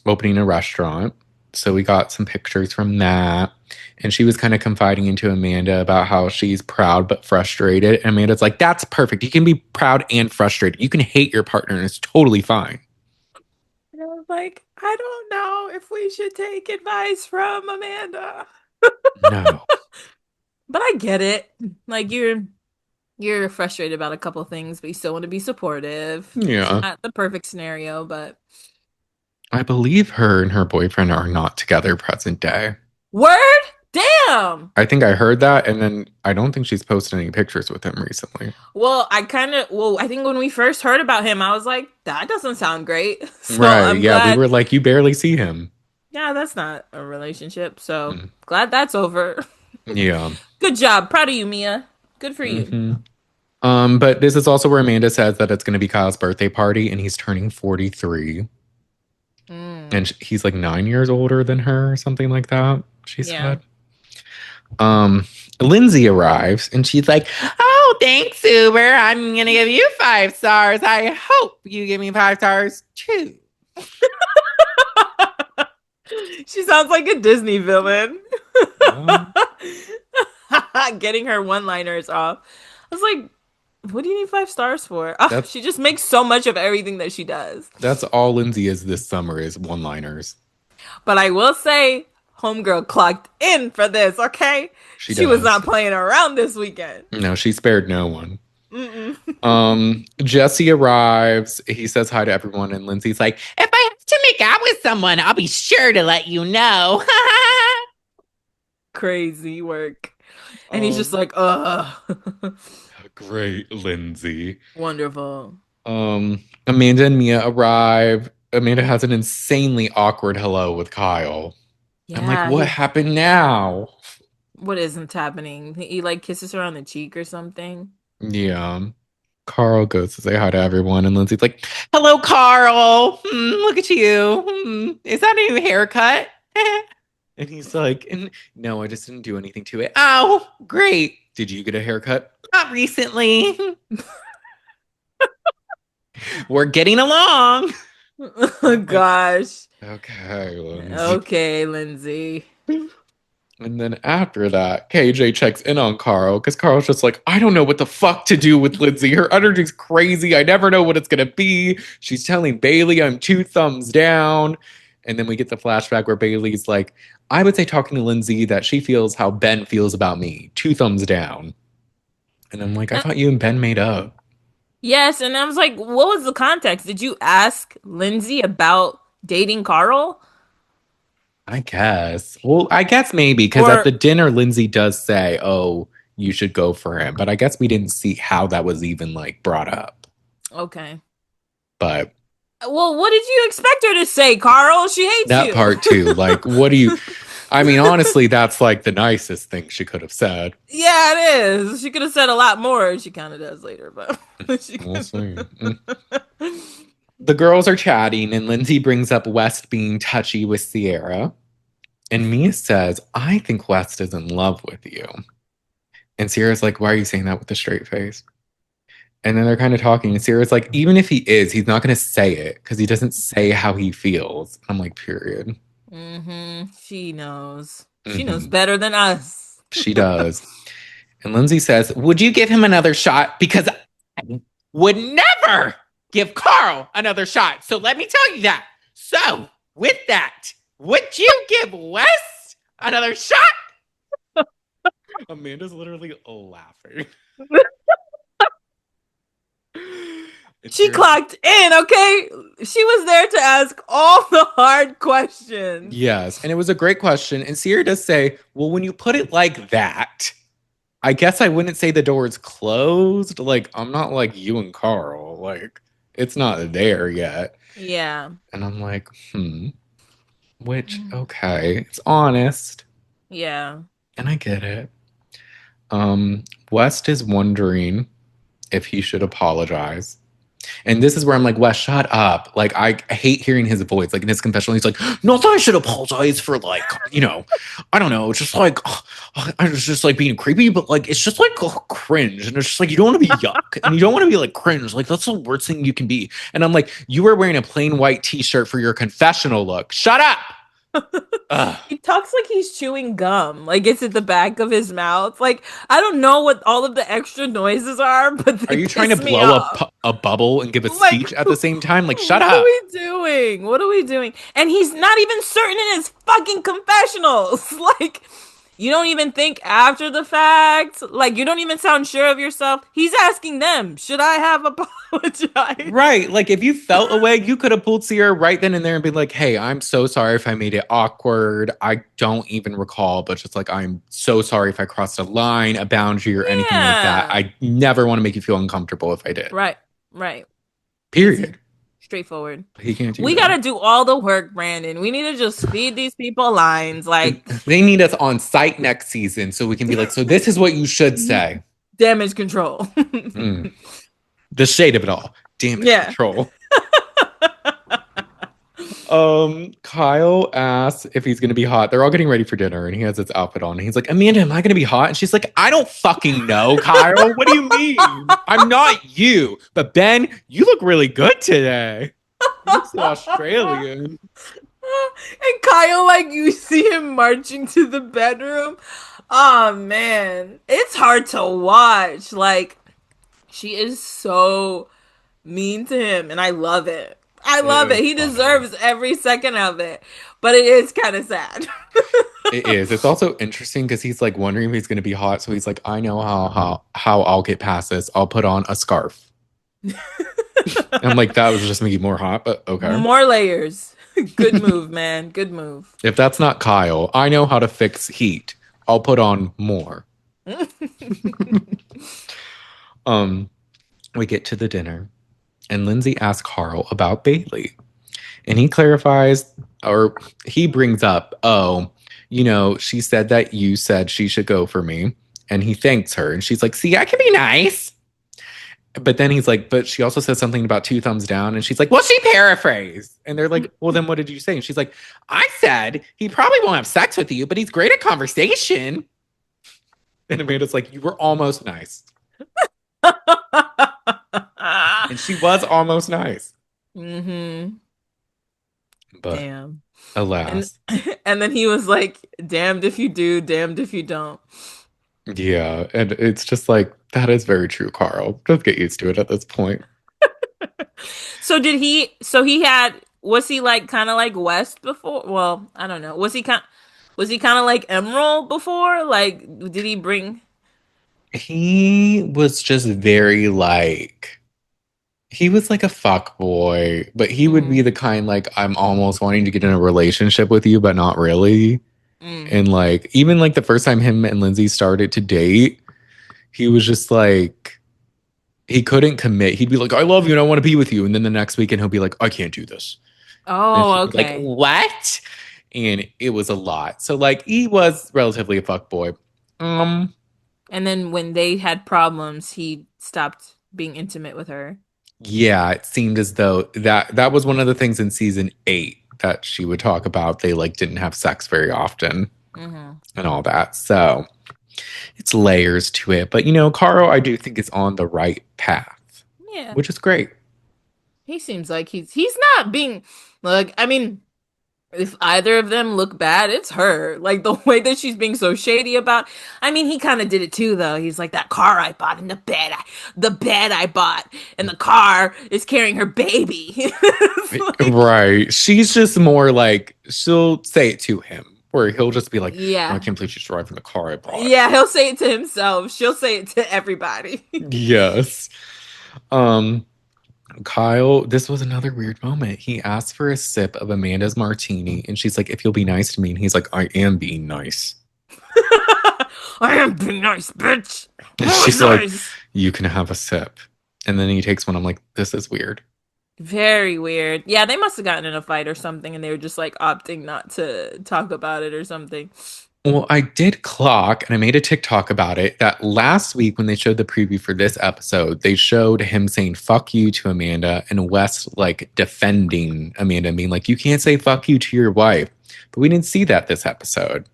opening a restaurant. So we got some pictures from that. And she was kind of confiding into Amanda about how she's proud but frustrated. And Amanda's like, that's perfect. You can be proud and frustrated. You can hate your partner and it's totally fine. And I was like, I don't know if we should take advice from Amanda. No. But I get it. Like you're frustrated about a couple things, but you still want to be supportive. It's Yeah. not the perfect scenario, but I believe her and her boyfriend are not together present day. word? Damn. I think I heard that, and then I don't think she's posted any pictures with him recently. Well, I think when we first heard about him, I was like, that doesn't sound great. So Right. I'm Yeah, we glad, were like, you barely see him. yeah, that's not a relationship. So Mm, glad that's over. yeah. Good job. Proud of you, Mia. Good for you. hmm But this is also where Amanda says that it's going to be Kyle's birthday party, and he's turning 43. Mm, And he's like 9 years older than her, or something like that, she yeah. said. Um, Lindsay arrives, and she's like, oh, thanks, Uber. I'm going to give you 5 stars. I hope you give me 5 stars, too. She sounds like a Disney villain. Yeah. Getting her one-liners off. I was like, what do you need 5 stars for? Ugh, That's she just makes so much of everything that she does. That's all Lindsay is this summer is one-liners. But I will say, Homegirl clocked in for this, okay? She She was does. not playing around this weekend. No, she spared no one. Mm-mm. Jesse arrives. He says hi to everyone, and Lindsay's like, if I have to make out with someone, I'll be sure to let you know. Crazy work. And he's just um, like, ugh. great, Lindsay. Wonderful. Amanda and Mia arrive. Amanda has an insanely awkward hello with Kyle. I'm like, Yeah, what happened now? what isn't happening? He like kisses her on the cheek or something. Yeah. Carl goes to say hi to everyone, and Lindsay's like, hello, Carl. Look at you. Is that a new haircut? And he's like, no, I just didn't do anything to it. Oh, great. Did you get a haircut? Not recently. We're getting along. Oh I'm like, gosh. okay, Lindsay. Okay, Lindsay. And then after that, KJ checks in on Carl because Carl's just like, I don't know what the fuck to do with Lindsay. Her energy's crazy. I never know what it's going to be. She's telling Bailey I'm 2 thumbs down. And then we get the flashback where Bailey's like, I would say talking to Lindsay that she feels how Ben feels about me. 2 thumbs down. And I'm like, I thought you and Ben made up. Yes, and I was like, what was the context? Did you ask Lindsay about dating Carl? I guess. Well, I guess maybe because at Or the dinner, Lindsay does say, oh, you should go for him. But I guess we didn't see how that was even like brought up. okay. But Well, what did you expect her to say, Carl? She hates that you. part too, like, what do you? I mean, honestly, that's like the nicest thing she could have said. Yeah, it is. She could have said a lot more. She kind of does later, but she We'll could. see. The girls are chatting, and Lindsay brings up West being touchy with Ciara. And Mia says, I think West is in love with you. And Ciara's like, why are you saying that with a straight face? And then they're kind of talking, and Ciara's like, even if he is, he's not going to say it because he doesn't say how he feels. I'm like, period. She knows. She knows Mm-hmm. better than us. She does. And Lindsay says, would you give him another shot? Because I would never give Carl another shot. So let me tell you that. So, with that, would you give Wes another shot? Amanda's literally laughing. She clocked in, okay? She was there to ask all the hard questions. Yes, and it was a great question. And Ciara does say, well, when you put it like that, I guess I wouldn't say the door is closed. Like, I'm not like you and Carl. Like, it's not there yet. Yeah. And I'm like, which, okay, it's honest. Yeah. And I get it. West is wondering if he should apologize. And this is where I'm like, Wes, shut up. Like, I hate hearing his voice. Like, in his confessional, he's like, not that I should apologize for, like, I don't know. It's just like, I was just like being creepy, but like, it's just like cringe. And it's just like, you don't want to be yuck and you don't want to be like cringe. Like, that's the worst thing you can be. And I'm like, you were wearing a plain white t-shirt for your confessional look. Shut up. He talks like he's chewing gum. Like it's at the back of his mouth. Like I don't know what all of the extra noises are, but are you trying to blow a bubble and give a speech at the same time? Like, shut up. What are we doing? What are we doing? And he's not even certain in his fucking confessionals. Like, you don't even think after the fact. Like, you don't even sound sure of yourself. He's asking them, should I have apologized? Right. Like, if you felt a way, you could have pulled Ciara right then and there and been like, hey, I'm so sorry if I made it awkward. I don't even recall, but just like, I'm so sorry if I crossed a line, a boundary, or anything like that. I never want to make you feel uncomfortable if I did. Right. Right. Period. Straightforward. He can't do we that. Gotta do all the work, Brandon. We need to just feed these people lines. Like they need us on site next season so we can be like, so this is what you should say. Damage control. The shade of it all. Damage control. Kyle asks if he's gonna be hot. They're all getting ready for dinner and he has his outfit on and he's like, Amanda, am I gonna be hot? And she's like, I don't fucking know, Kyle. What do you mean? I'm not you. But Ben, you look really good today. You so Australian. And Kyle, like, you see him marching to the bedroom. Oh man, it's hard to watch. Like, she is so mean to him and I love it. I love it. He deserves every second of it. But it is kind of sad. It is. It's also interesting because he's like wondering if he's going to be hot. So he's like, I know how I'll get past this. I'll put on a scarf. I'm like, that was just making more hot, but okay. More layers. Good move, man. Good move. If that's not Kyle, I know how to fix heat. I'll put on more. We get to the dinner. And Lindsay asks Carl about Bailey. And he clarifies, or he brings up, she said that you said she should go for me. And he thanks her. And she's like, see, I can be nice. But then he's like, but she also said something about 2 thumbs down. And she's like, well, she paraphrased. And they're like, well, then what did you say? And she's like, I said he probably won't have sex with you, but he's great at conversation. And Amanda's like, you were almost nice. And she was almost nice. Mm-hmm. But damn. Alas. And then he was like, damned if you do, damned if you don't. Yeah. And it's just like, that is very true, Carl. Just get used to it at this point. Was he like kind of like West before? Well, I don't know. Was he kind of like Emerald before? Like, did he bring... He was just very like, he was like a fuck boy, but he would be the kind like, I'm almost wanting to get in a relationship with you, but not really. And like, even like the first time him and Lindsay started to date, he was just like, he couldn't commit. He'd be like, I love you and I want to be with you. And then the next weekend he'll be like, I can't do this. Oh, okay. Like, what? and it was a lot. So like he was relatively a fuckboy. Um, And then when they had problems, he stopped being intimate with her. yeah, it seemed as though that was one of the things in season 8 that she would talk about. They like didn't have sex very often Mm-hmm. and all that. So it's layers to it. But you know, Carl, I do think is on the right path, Yeah. which is great. He seems like he's not being like, I mean, if either of them look bad, it's her. Like the way that she's being so shady about. I mean, he kind of did it too, though. He's like that car I bought and the bed I bought, and the car is carrying her baby. It's like, Right. She's just more like she'll say it to him, where he'll just be like, "No, I yeah, can't believe she's driving the car I bought." yeah. He'll say it to himself. She'll say it to everybody. Yes. Um, Kyle, this was another weird moment. He asked for a sip of Amanda's martini, and she's like, "If you'll be nice to me," and he's like, "I am being nice." I am being nice, bitch. And Oh, she's like, nice. "You can have a sip," and then he takes one. I'm like, "This is weird." Very weird. Yeah, they must have gotten in a fight or something, and they were just like opting not to talk about it or something. Well, I did clock, and I made a TikTok about it, that last week when they showed the preview for this episode, they showed him saying fuck you to Amanda and Wes like defending Amanda, being like, you can't say fuck you to your wife. But we didn't see that this episode.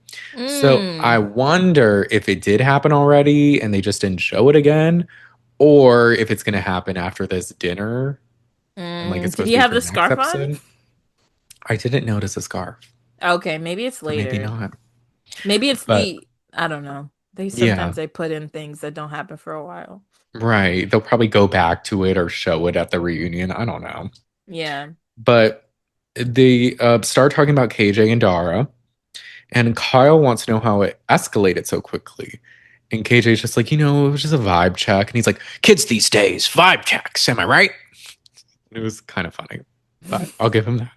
So I Mm. wonder if it did happen already and they just didn't show it again, or if it's going to happen after this dinner and like it's Did supposed he to be have for the next scarf on? episode. I didn't notice a scarf, Okay, maybe it's or maybe later. not. Maybe it's But I don't know. They yeah. sometimes they put in things that don't happen for a while. Right. They'll probably go back to it or show it at the reunion. I don't know. Yeah. But they start talking about KJ and Dara, and Kyle wants to know how it escalated so quickly. And KJ's just like, it was just a vibe check. And he's like, kids these days, vibe checks. Am I right? It was kind of funny, but I'll give him that.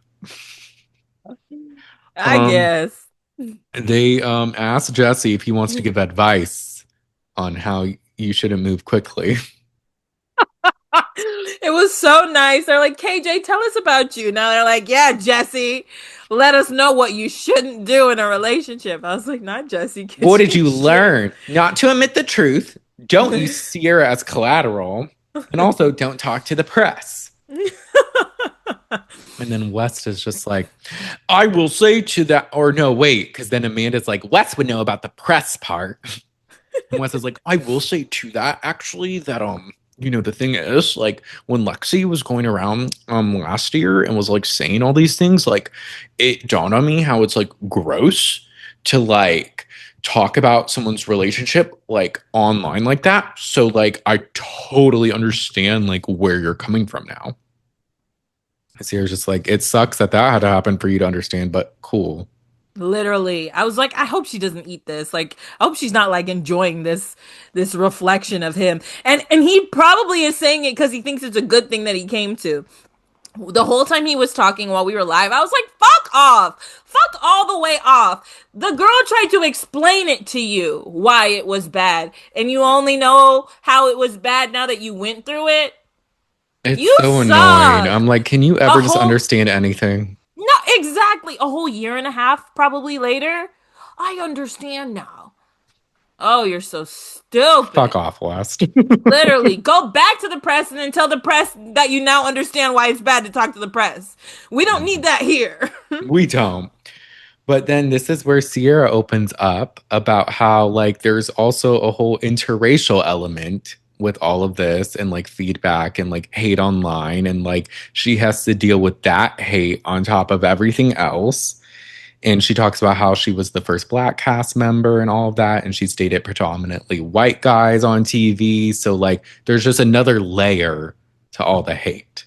I Um, guess. they asked Jesse if he wants to give advice on how you shouldn't move quickly. It was so nice. They're like, KJ, tell us about you. Now they're like, yeah, Jesse, let us know what you shouldn't do in a relationship. I was like, not Jesse, What because did you you should. learn? Not to admit the truth. Don't use Ciara as collateral. And also don't talk to the press. And then West is just like, I will say to that, or no, wait, because then Amanda's like, West would know about the press part. And West is like, I will say to that actually that the thing is, like when Lexi was going around last year and was like saying all these things, like it dawned on me how it's like gross to like talk about someone's relationship like online like that. So like I totally understand like where you're coming from now. Sierra's just like, it sucks that had to happen for you to understand, but cool. Literally. I was like, I hope she doesn't eat this. Like, I hope she's not like enjoying this reflection of him. And he probably is saying it because he thinks it's a good thing that he came to. The whole time he was talking while we were live, I was like, fuck off. Fuck all the way off. The girl tried to explain it to you why it was bad. And you only know how it was bad now that you went through it. It's You so annoying. suck. I'm like, can you A ever just whole understand anything? No, exactly. A whole year and a half probably later. I understand now. Oh, you're so Fuck stupid. off, West. Literally, go back to the press and then tell the press that you now understand why it's bad to talk to the press. We don't need that here. We don't. But then this is where Ciara opens up about how like there's also a whole interracial element with all of this and like feedback and like hate online and like she has to deal with that hate on top of everything else. And she talks about how she was the first Black cast member and all of that. And she's dated predominantly white guys on TV. So, like, there's just another layer to all the hate.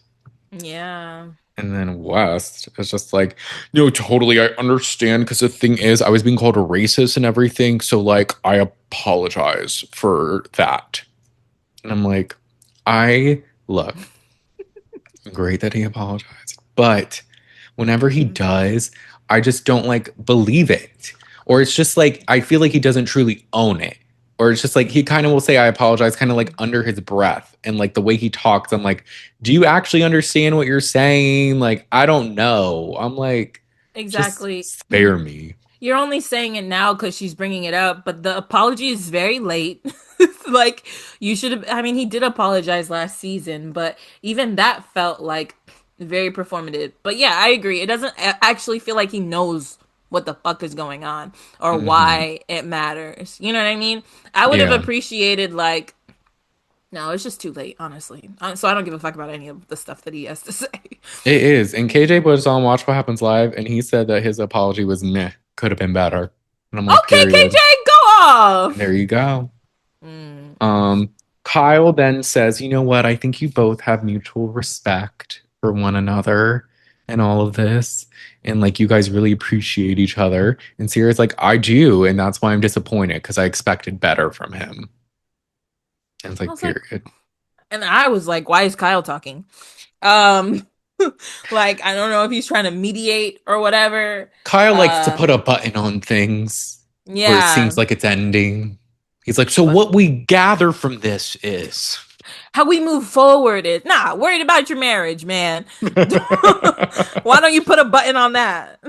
Yeah. And then West is just like, no, totally. I understand. Because the thing is, I was being called a racist and everything. So, like, I apologize for that. And I'm like, look, great that he apologized. But whenever he does, I just don't like believe it. Or it's just like, I feel like he doesn't truly own it. Or it's just like, he kind of will say, I apologize, kind of like under his breath. And like the way he talks, I'm like, do you actually understand what you're saying? Like, I don't know. I'm like, Just Exactly. spare me. You're only saying it now because she's bringing it up, but the apology is very late. Like, you should have. I mean, he did apologize last season, but even that felt like very performative. But yeah, I agree. It doesn't actually feel like he knows what the fuck is going on or Hmm. why it matters. You know what I mean? I would have Yeah, appreciated, like, no, it's just too late, honestly. So I don't give a fuck about any of the stuff that he has to say. it is. And KJ was on Watch What Happens Live, and he said that his apology was meh, could have been better. And I'm like, Okay, KJ, period. go off. There you go. Mm. Um, Kyle then says, you know what? I think you both have mutual respect for one another and all of this. And like you guys really appreciate each other. And Ciara's like, I do, and that's why I'm disappointed because I expected better from him. And it's I like, was like, period. and I was like, why is Kyle talking? Um, like, I don't know if he's trying to mediate or whatever. Kyle likes to Uh, put a button on things where it seems yeah, like it's ending. He's like, so but what we gather from this is. how we move forward is nah, worried about your marriage, man. Why don't you put a button on that?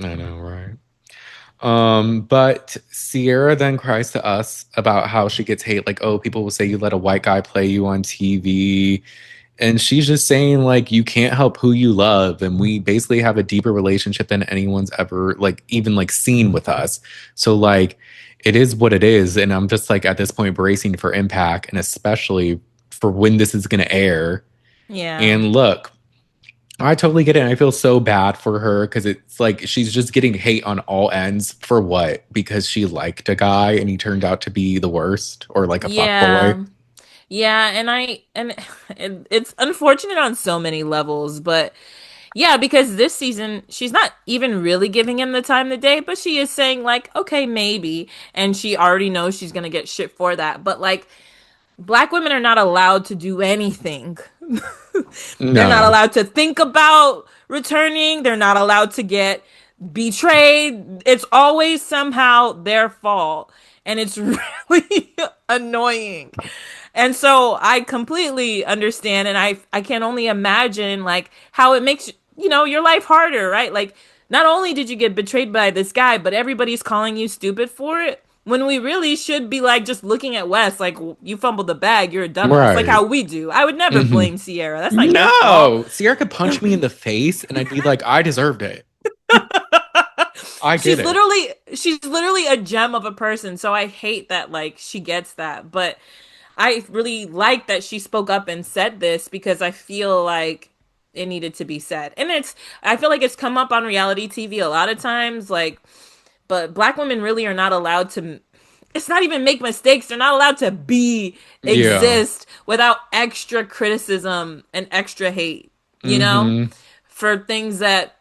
I know, right? But Ciara then cries to us about how she gets hate, like, oh, people will say you let a white guy play you on TV. And she's just saying, like, you can't help who you love. And we basically have a deeper relationship than anyone's ever, like, even like seen with us. So, like, it is what it is. And I'm just like at this point bracing for impact and especially for when this is gonna air. Yeah. And look, I totally get it. And I feel so bad for her because it's like she's just getting hate on all ends for what? Because she liked a guy and he turned out to be the worst or like a fuck boy. Yeah. Yeah, and it's unfortunate on so many levels, but yeah, because this season she's not even really giving him the time of day, but she is saying like, okay, maybe, and she already knows she's gonna get shit for that. But like, black women are not allowed to do anything. They're not No. allowed to think about returning. They're not allowed to get betrayed. It's always somehow their fault. And it's really annoying. And so I completely understand. And I can only imagine like how it makes, your life harder, right? Like, not only did you get betrayed by this guy, but everybody's calling you stupid for it. When we really should be like just looking at Wes, like, you fumbled the bag, you're a dumbass, like Right. how we do. I would never Hmm. blame Ciara. That's not your fault. No. Ciara could punch me in the face and I'd be like, I deserved it. I did she's it. literally she's literally a gem of a person. So I hate that like she gets that. But I really like that she spoke up and said this because I feel like it needed to be said. And I feel like it's come up on reality TV a lot of times, like, but black women really are not allowed to, it's not even make mistakes. They're not allowed to Yeah. exist without extra criticism and extra hate, you know, Hmm. for things that,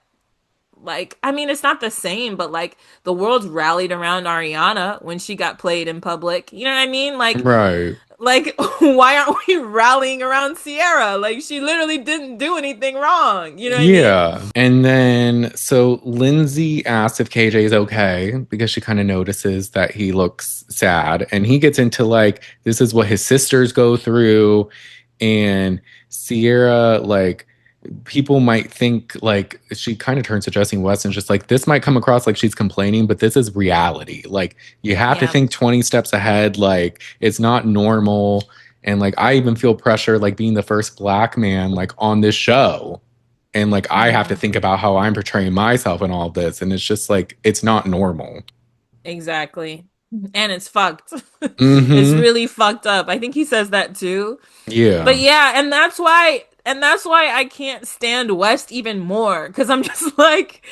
like, I mean, it's not the same, but like the world rallied around Ariana when she got played in public. You know what I mean? Right. Like, why aren't we rallying around Ciara? Like, she literally didn't do anything wrong. You know what I mean? Yeah. And then so Lindsay asks if KJ is okay because she kind of notices that he looks sad. And he gets into like, this is what his sisters go through. And Ciara, like, people might think like she kind of turns to Jesse West and just like, this might come across like she's complaining, but this is reality. Like, you have to Yeah. think 20 steps ahead. Like, it's not normal. And like, I even feel pressure, like being the first black man, like on this show and like I have to Yeah. think about how I'm portraying myself in all this, and it's just like it's not normal. Exactly. And it's fucked. It's Mm-hmm. really fucked up. I think he says that too. But Yeah. yeah, and that's why I can't stand West even more cuz I'm just like,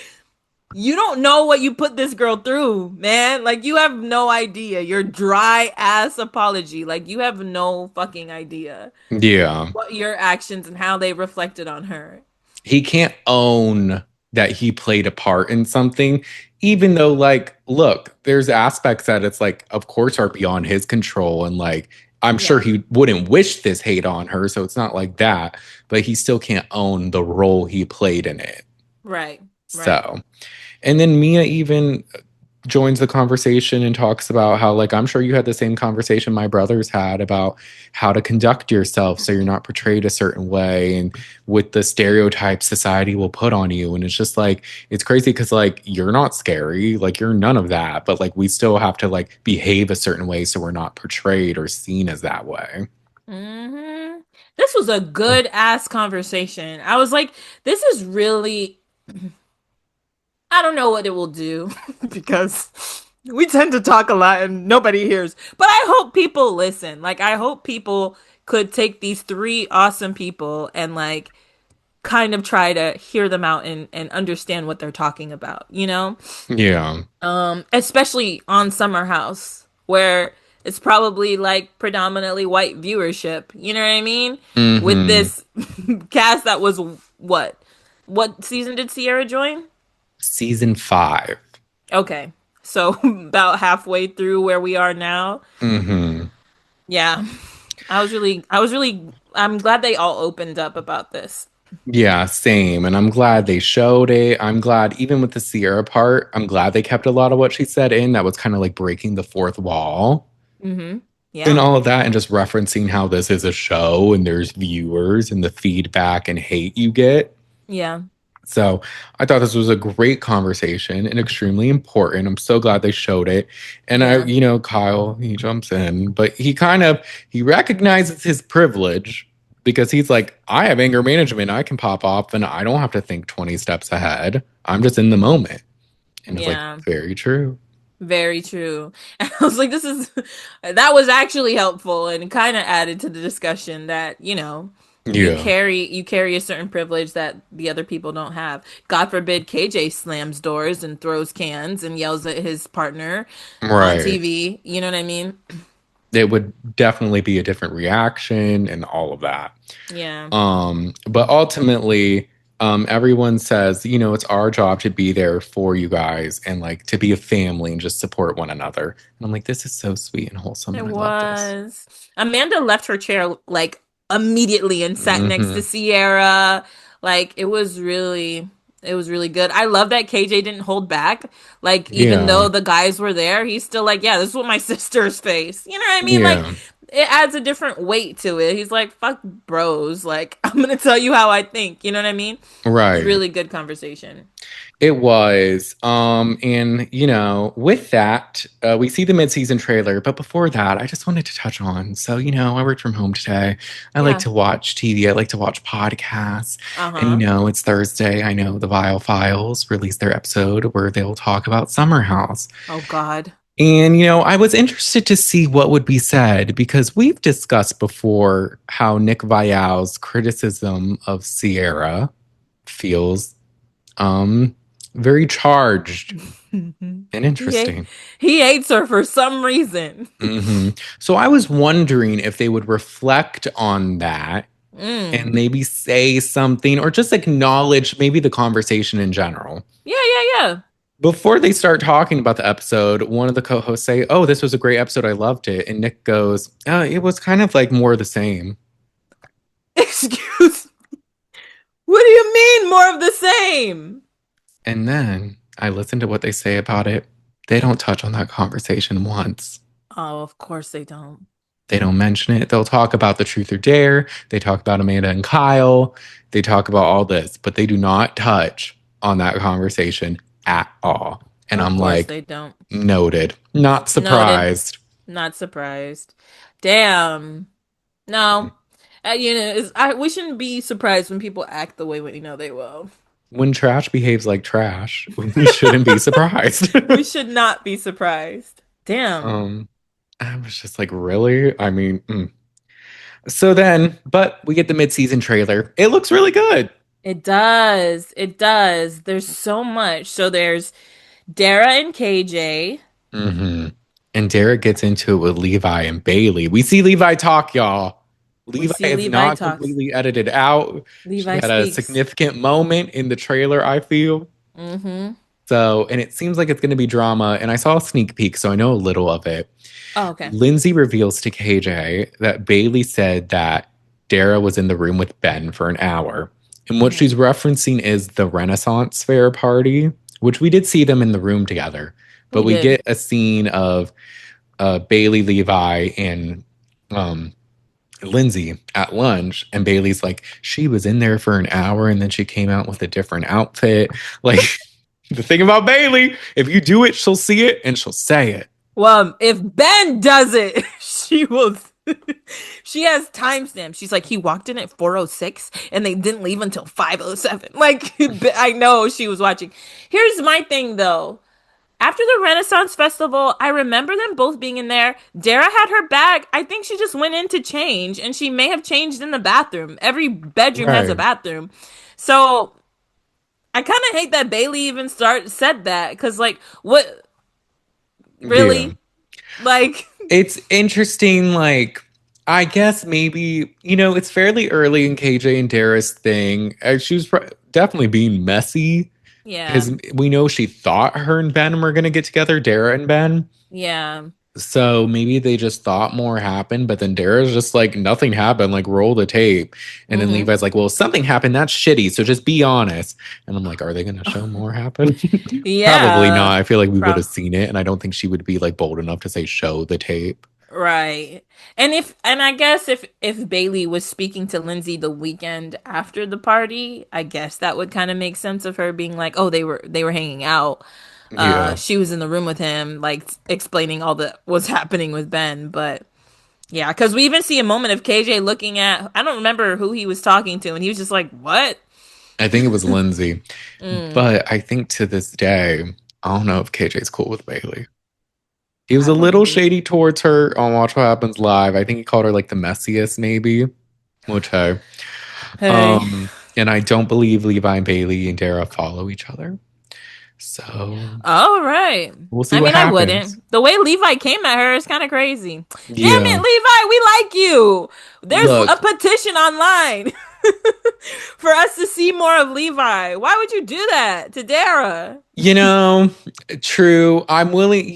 you don't know what you put this girl through, man. Like, you have no idea. Your dry ass apology. Like, you have no fucking idea Yeah. what your actions and how they reflected on her. He can't own that he played a part in something, even though, like, look, there's aspects that it's like, of course, are beyond his control. And like, I'm sure Yeah. he wouldn't wish this hate on her. So it's not like that, but he still can't own the role he played in it. Right. Right. So, and then Mia even joins the conversation and talks about how, like, I'm sure you had the same conversation my brothers had about how to conduct yourself so you're not portrayed a certain way and with the stereotypes society will put on you. And it's just like, it's crazy because, like, you're not scary, like, you're none of that, but like, we still have to like behave a certain way so we're not portrayed or seen as that way. Mm-hmm. This was a good ass conversation. I was like, this is really, I don't know what it will do because we tend to talk a lot and nobody hears. But I hope people listen. Like, I hope people could take these three awesome people and like kind of try to hear them out and understand what they're talking about, you know? Yeah. Especially on Summer House, where it's probably like predominantly white viewership. You know what I mean? With Mm-hmm. this cast that was what? What season did Ciara join? Season 5. Okay. So about halfway through where we are now. Mm-hmm. Yeah. I'm glad they all opened up about this. Yeah, same. And I'm glad they showed it. I'm glad, even with the Sierra part, I'm glad they kept a lot of what she said in. That was kind of like breaking the fourth wall Mm-hmm. and Yeah. all of that, and just referencing how this is a show and there's viewers and the feedback and hate you get. Yeah. So I thought this was a great conversation and extremely important. I'm so glad they showed it. And Yeah. Kyle, he jumps in, but he recognizes his privilege because he's like, I have anger management. I can pop off and I don't have to think 20 steps ahead. I'm just in the moment. And it's like, Yeah. very true. Very true. And I was like, that was actually helpful and kind of added to the discussion that, Yeah. you carry a certain privilege that the other people don't have. God forbid KJ slams doors and throws cans and yells at his partner on Right. TV. You know what I mean? It would definitely be a different reaction and all of that. Yeah. But ultimately, everyone says, it's our job to be there for you guys and like to be a family and just support one another. And I'm like, this is so sweet and wholesome, It and I love this. was. Amanda left her chair like immediately and sat next to Hmm. Ciara. Like it was really good. I love that KJ didn't hold back. Like even Yeah, though the guys were there, he's still like, yeah, this is what my sister's face. You know what I mean? Like yeah, it adds a different weight to it. He's like, fuck bros. Like I'm gonna tell you how I think. You know what I mean? It's right. really good conversation. It was. And with that, we see the mid-season trailer, but before that, I just wanted to touch on. So, I worked from home today. I like Yeah. to watch TV. I like to watch podcasts. And Uh-huh. it's Thursday. I know the Viall Files released their episode where they'll talk about Summer House. Oh God. And I was interested to see what would be said because we've discussed before how Nick Viall's criticism of Ciara feels um very charged and he hate, interesting. he hates her for some reason. Hmm. So I was wondering if they would reflect on that and Mm. maybe say something or just acknowledge maybe the conversation in general. Yeah, yeah, yeah. Before they start talking about the episode, one of the co-hosts say, "Oh, this was a great episode. I loved it." And Nick goes, "It was kind of like more of the same." Excuse. What do you mean more of the same? And then I listened to what they say about it. They don't touch on that conversation once. Oh, of course they don't. They don't mention it. They'll talk about the truth or dare. They talk about Amanda and Kyle. They talk about all this, but they do not touch on that conversation at all. And Of I'm course like, they don't. noted. Not Noted. surprised. Not surprised. Damn. No. We shouldn't be surprised when people act the way we know they will. When trash behaves like trash, we shouldn't be surprised. We should not be surprised. Damn. um, I was just like, really? I mean, So then, but we get the mid-season trailer. It looks really good. It does. It does. There's so much. So there's Dara and KJ. Hmm. And Derek gets into it with Levi and Bailey. We see Levi talk, y'all. We Levi see is Levi not talks. completely edited out. She Levi had a speaks. significant moment in the trailer, I feel. Mm-hmm. So, and it seems like it's going to be drama. And I saw a sneak peek, so I know a little of it. Oh, okay. Lindsay reveals to KJ that Bailey said that Dara was in the room with Ben for an hour. And what Mm-hmm. she's referencing is the Renaissance Fair party, which we did see them in the room together. But We we did. get a scene of Bailey, Levi, and um, Lindsay at lunch, and Bailey's like, she was in there for an hour and then she came out with a different outfit. Like, the thing about Bailey, if you do it, she'll see it and she'll say it. Well, if Ben does it, she will. She has timestamps. She's like, he walked in at 4:06 and they didn't leave until 5:07. Like, I know she was watching. Here's my thing though. After the Renaissance Festival, I remember them both being in there. Dara had her bag. I think she just went in to change, and she may have changed in the bathroom. Every bedroom has a Right. bathroom. So I kind of hate that Bailey even said that because, like, what Yeah. really? Like, It's interesting, like, I guess maybe, it's fairly early in KJ and Dara's thing. She was definitely being messy yeah, because we know she thought her and Ben were going to get together, Dara and Ben. yeah. So maybe they just thought more happened, but then Dara's just like, nothing happened, like, roll the tape. And then Mm-hmm. Levi's like, well, something happened. That's shitty. So just be honest. And I'm like, are they going to show more happen? Probably not. Yeah, I feel like we would have pro- seen it. And I don't think she would be like bold enough to say, show the tape. right. And I guess if Bailey was speaking to Lindsay the weekend after the party, I guess that would kind of make sense of her being like, "Oh, they were hanging out. Yeah. She was in the room with him, like explaining all the what's happening with Ben." But yeah, because we even see a moment of KJ looking at I don't remember who he was talking to, and he was just like, "What?" I think it was Lindsay. Mm, But I think to this day, I don't know if KJ's cool with Bailey. He was I a little believe. shady towards her on Watch What Happens Live. I think he called her like the messiest, maybe. Which hey. Hey. And I don't believe Levi and Bailey and Dara follow each other. So All right. we'll see I what mean, I happens. wouldn't. The way Levi came at her is kind of crazy. Damn it, Yeah. Levi, we like you. There's a Look, petition online for us to see more of Levi. Why would you do that to Dara? you know, true. I'm willing,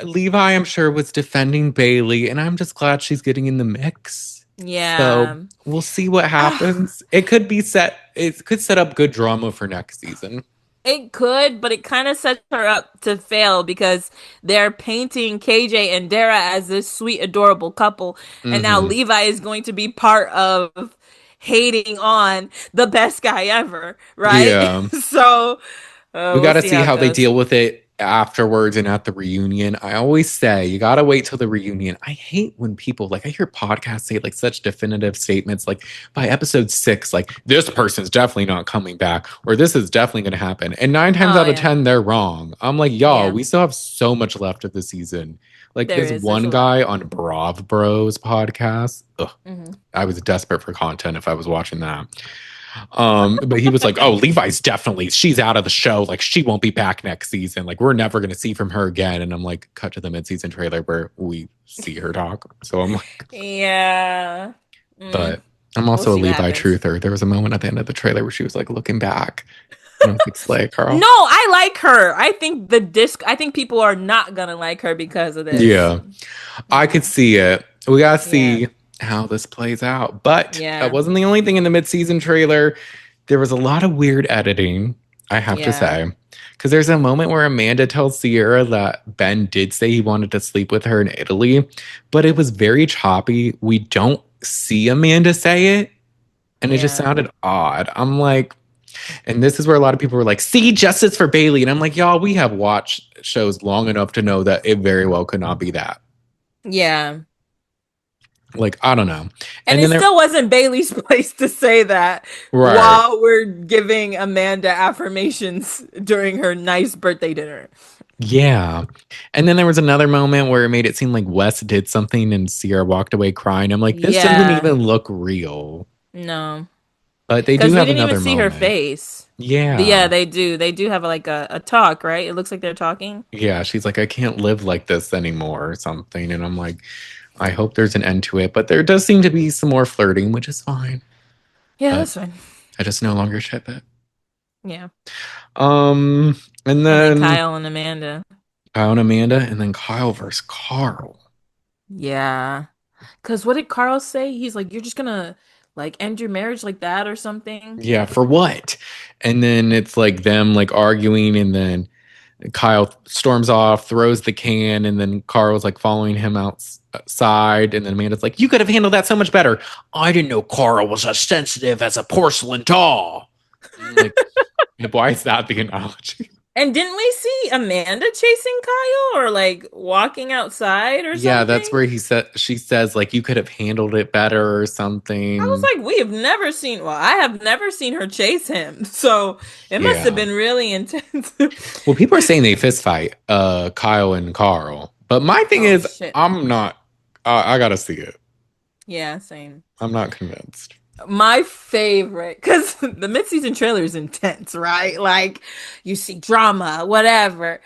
Levi, I'm sure, was defending Bailey, and I'm just glad she's getting in the mix. So Yeah. we'll see what happens. It could set up good drama for next season. It could, but it kind of sets her up to fail because they're painting KJ and Dara as this sweet, adorable couple. And now Hmm. Levi is going to be part of hating on the best guy ever, right? Yeah. So We we'll got to see see how it how they goes. deal with it afterwards and at the reunion. I always say you got to wait till the reunion. I hate when people like I hear podcasts say like such definitive statements like by episode 6 like this person's definitely not coming back or this is definitely going to happen. And 9 times Oh, out of yeah. 10 they're wrong. I'm like, "Y'all, Yeah, we still have so much left of the season." Like there this is. There's one a lot. guy on Brav Bros podcast. Ugh, Hmm. I was desperate for content if I was watching that. But he was like, "Oh, Levi's definitely she's out of the show. Like she won't be back next season. Like we're never gonna see from her again." And I'm like, cut to the mid-season trailer where we see her talk. So I'm like, Yeah. Mm, but I'm we'll also a see what Levi happens. truther. There was a moment at the end of the trailer where she was like looking back, and I was like, "Slay, No, Carl." I like her. I think people are not gonna like her because of this. Yeah, I could Yeah. see it. We gotta Yeah. see how this plays out. But that Yeah. wasn't the only thing in the mid-season trailer. There was a lot of weird editing, I have to Yeah. say. Because there's a moment where Amanda tells Ciara that Ben did say he wanted to sleep with her in Italy, but it was very choppy. We don't see Amanda say it, and it just Yeah. sounded odd. I'm like, and this is where a lot of people were like, see, justice for Bailey. And I'm like, y'all, we have watched shows long enough to know that it very well could not be that. Yeah. Like, I don't know. And And it then there, still wasn't Bailey's place to say that right. while we're giving Amanda affirmations during her nice birthday dinner. Yeah. And then there was another moment where it made it seem like Wes did something and Ciara walked away crying. I'm like, this doesn't Yeah. even look real. No. But they do Because we have didn't even another see her moment. face. Yeah, Yeah. they do. They do have like a talk, right? It looks like they're talking. Yeah. She's like, I can't live like this anymore or something. And I'm like, I hope there's an end to it. But there does seem to be some more flirting, which is fine. Yeah, But that's fine. I just no longer ship it. Yeah. And And then then Kyle and Amanda. Kyle and Amanda, and then Kyle versus Carl. Yeah. Because what did Carl say? He's like, you're just gonna like end your marriage like that or something. Yeah, for what? And then it's like them like arguing, and then Kyle storms off, throws the can, and then Carl's like following him outside. And then Amanda's like, "You could have handled that so much better." I didn't know Carl was as sensitive as a porcelain doll. Like, why is that the analogy? And didn't we see Amanda chasing Kyle or like walking outside or Yeah, that's something? where she says, like, you could have handled it better or I was something. like, we have never seen, well, I have never seen her chase him. So it must have Yeah. been really intense. Well, people are saying they fist fight, Kyle and Carl. But my thing Oh, is, shit. I'm not, I gotta see it. Yeah, same. I'm not convinced. My favorite, because the mid-season trailer is intense, right? Like, you see drama, whatever.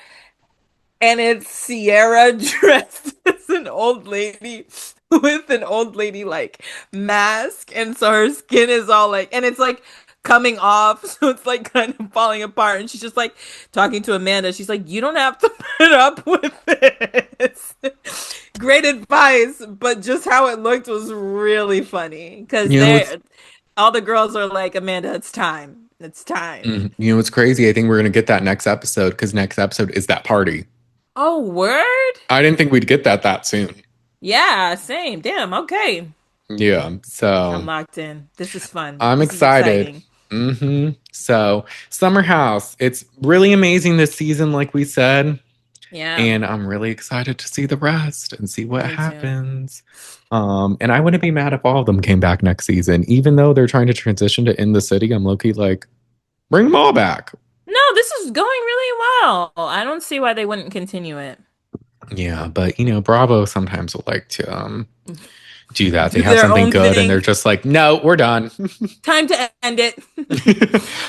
And it's Ciara dressed as an old lady with an old lady like mask, and so her skin is all like, and it's like coming off, so it's like kind of falling apart. And she's just like talking to Amanda. She's like, "You don't have to put up with this." Great advice, but just how it looked was really funny because You know what's, all the girls are like, "Amanda, it's time. It's time." you know what's crazy? I think we're gonna get that next episode because next episode is that party. Oh, word? I didn't think we'd get that soon. Yeah, same. Damn. Okay. Yeah, so I'm locked in. This is fun. I'm This is excited. exciting. So Summer House, it's really amazing this season, like we said. Yeah, And I'm really excited to see the rest and see what me too. happens. And I wouldn't be mad if all of them came back next season, even though they're trying to transition to In the City. I'm low-key like, bring them all back. No, this is going really well. I don't see why they wouldn't continue it. Yeah, but Bravo sometimes will like to do that. They Do have their something own good and they're thing. just like, no, we're done. Time to end it.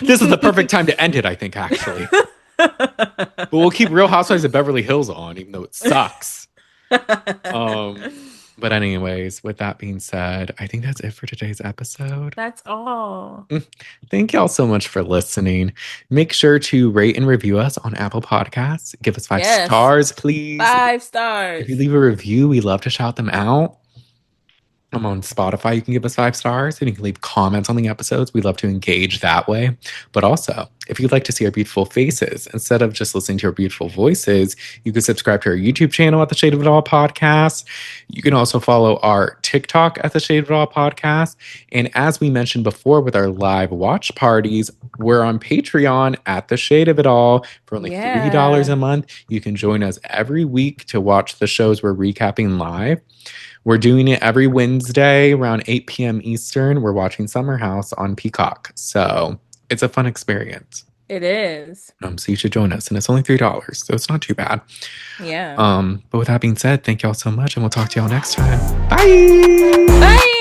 This is the perfect time to end it, I think, actually. But we'll keep Real Housewives of Beverly Hills on, even though it sucks. But anyways, with that being said, I think that's it for today's episode. That's all. Thank y'all so much for listening. Make sure to rate and review us on Apple Podcasts. Give us 5 stars, please. 5 stars. If you leave a review, we love to shout them out. I'm on Spotify. You can give us 5 stars and you can leave comments on the episodes. We love to engage that way. But also, if you'd like to see our beautiful faces, instead of just listening to our beautiful voices, you can subscribe to our YouTube channel at the Shade of It All Podcast. You can also follow our TikTok at the Shade of It All Podcast. And as we mentioned before with our live watch parties, we're on Patreon at the Shade of It All for only $3 a month. You can join us every week to watch the shows we're recapping live. We're doing it every Wednesday around 8 p.m. Eastern. We're watching Summer House on Peacock. So it's a fun experience. It is. So you should join us. And it's only $3. So it's not too bad. Yeah. But with that being said, thank y'all so much. And we'll talk to y'all next time. Bye. Bye.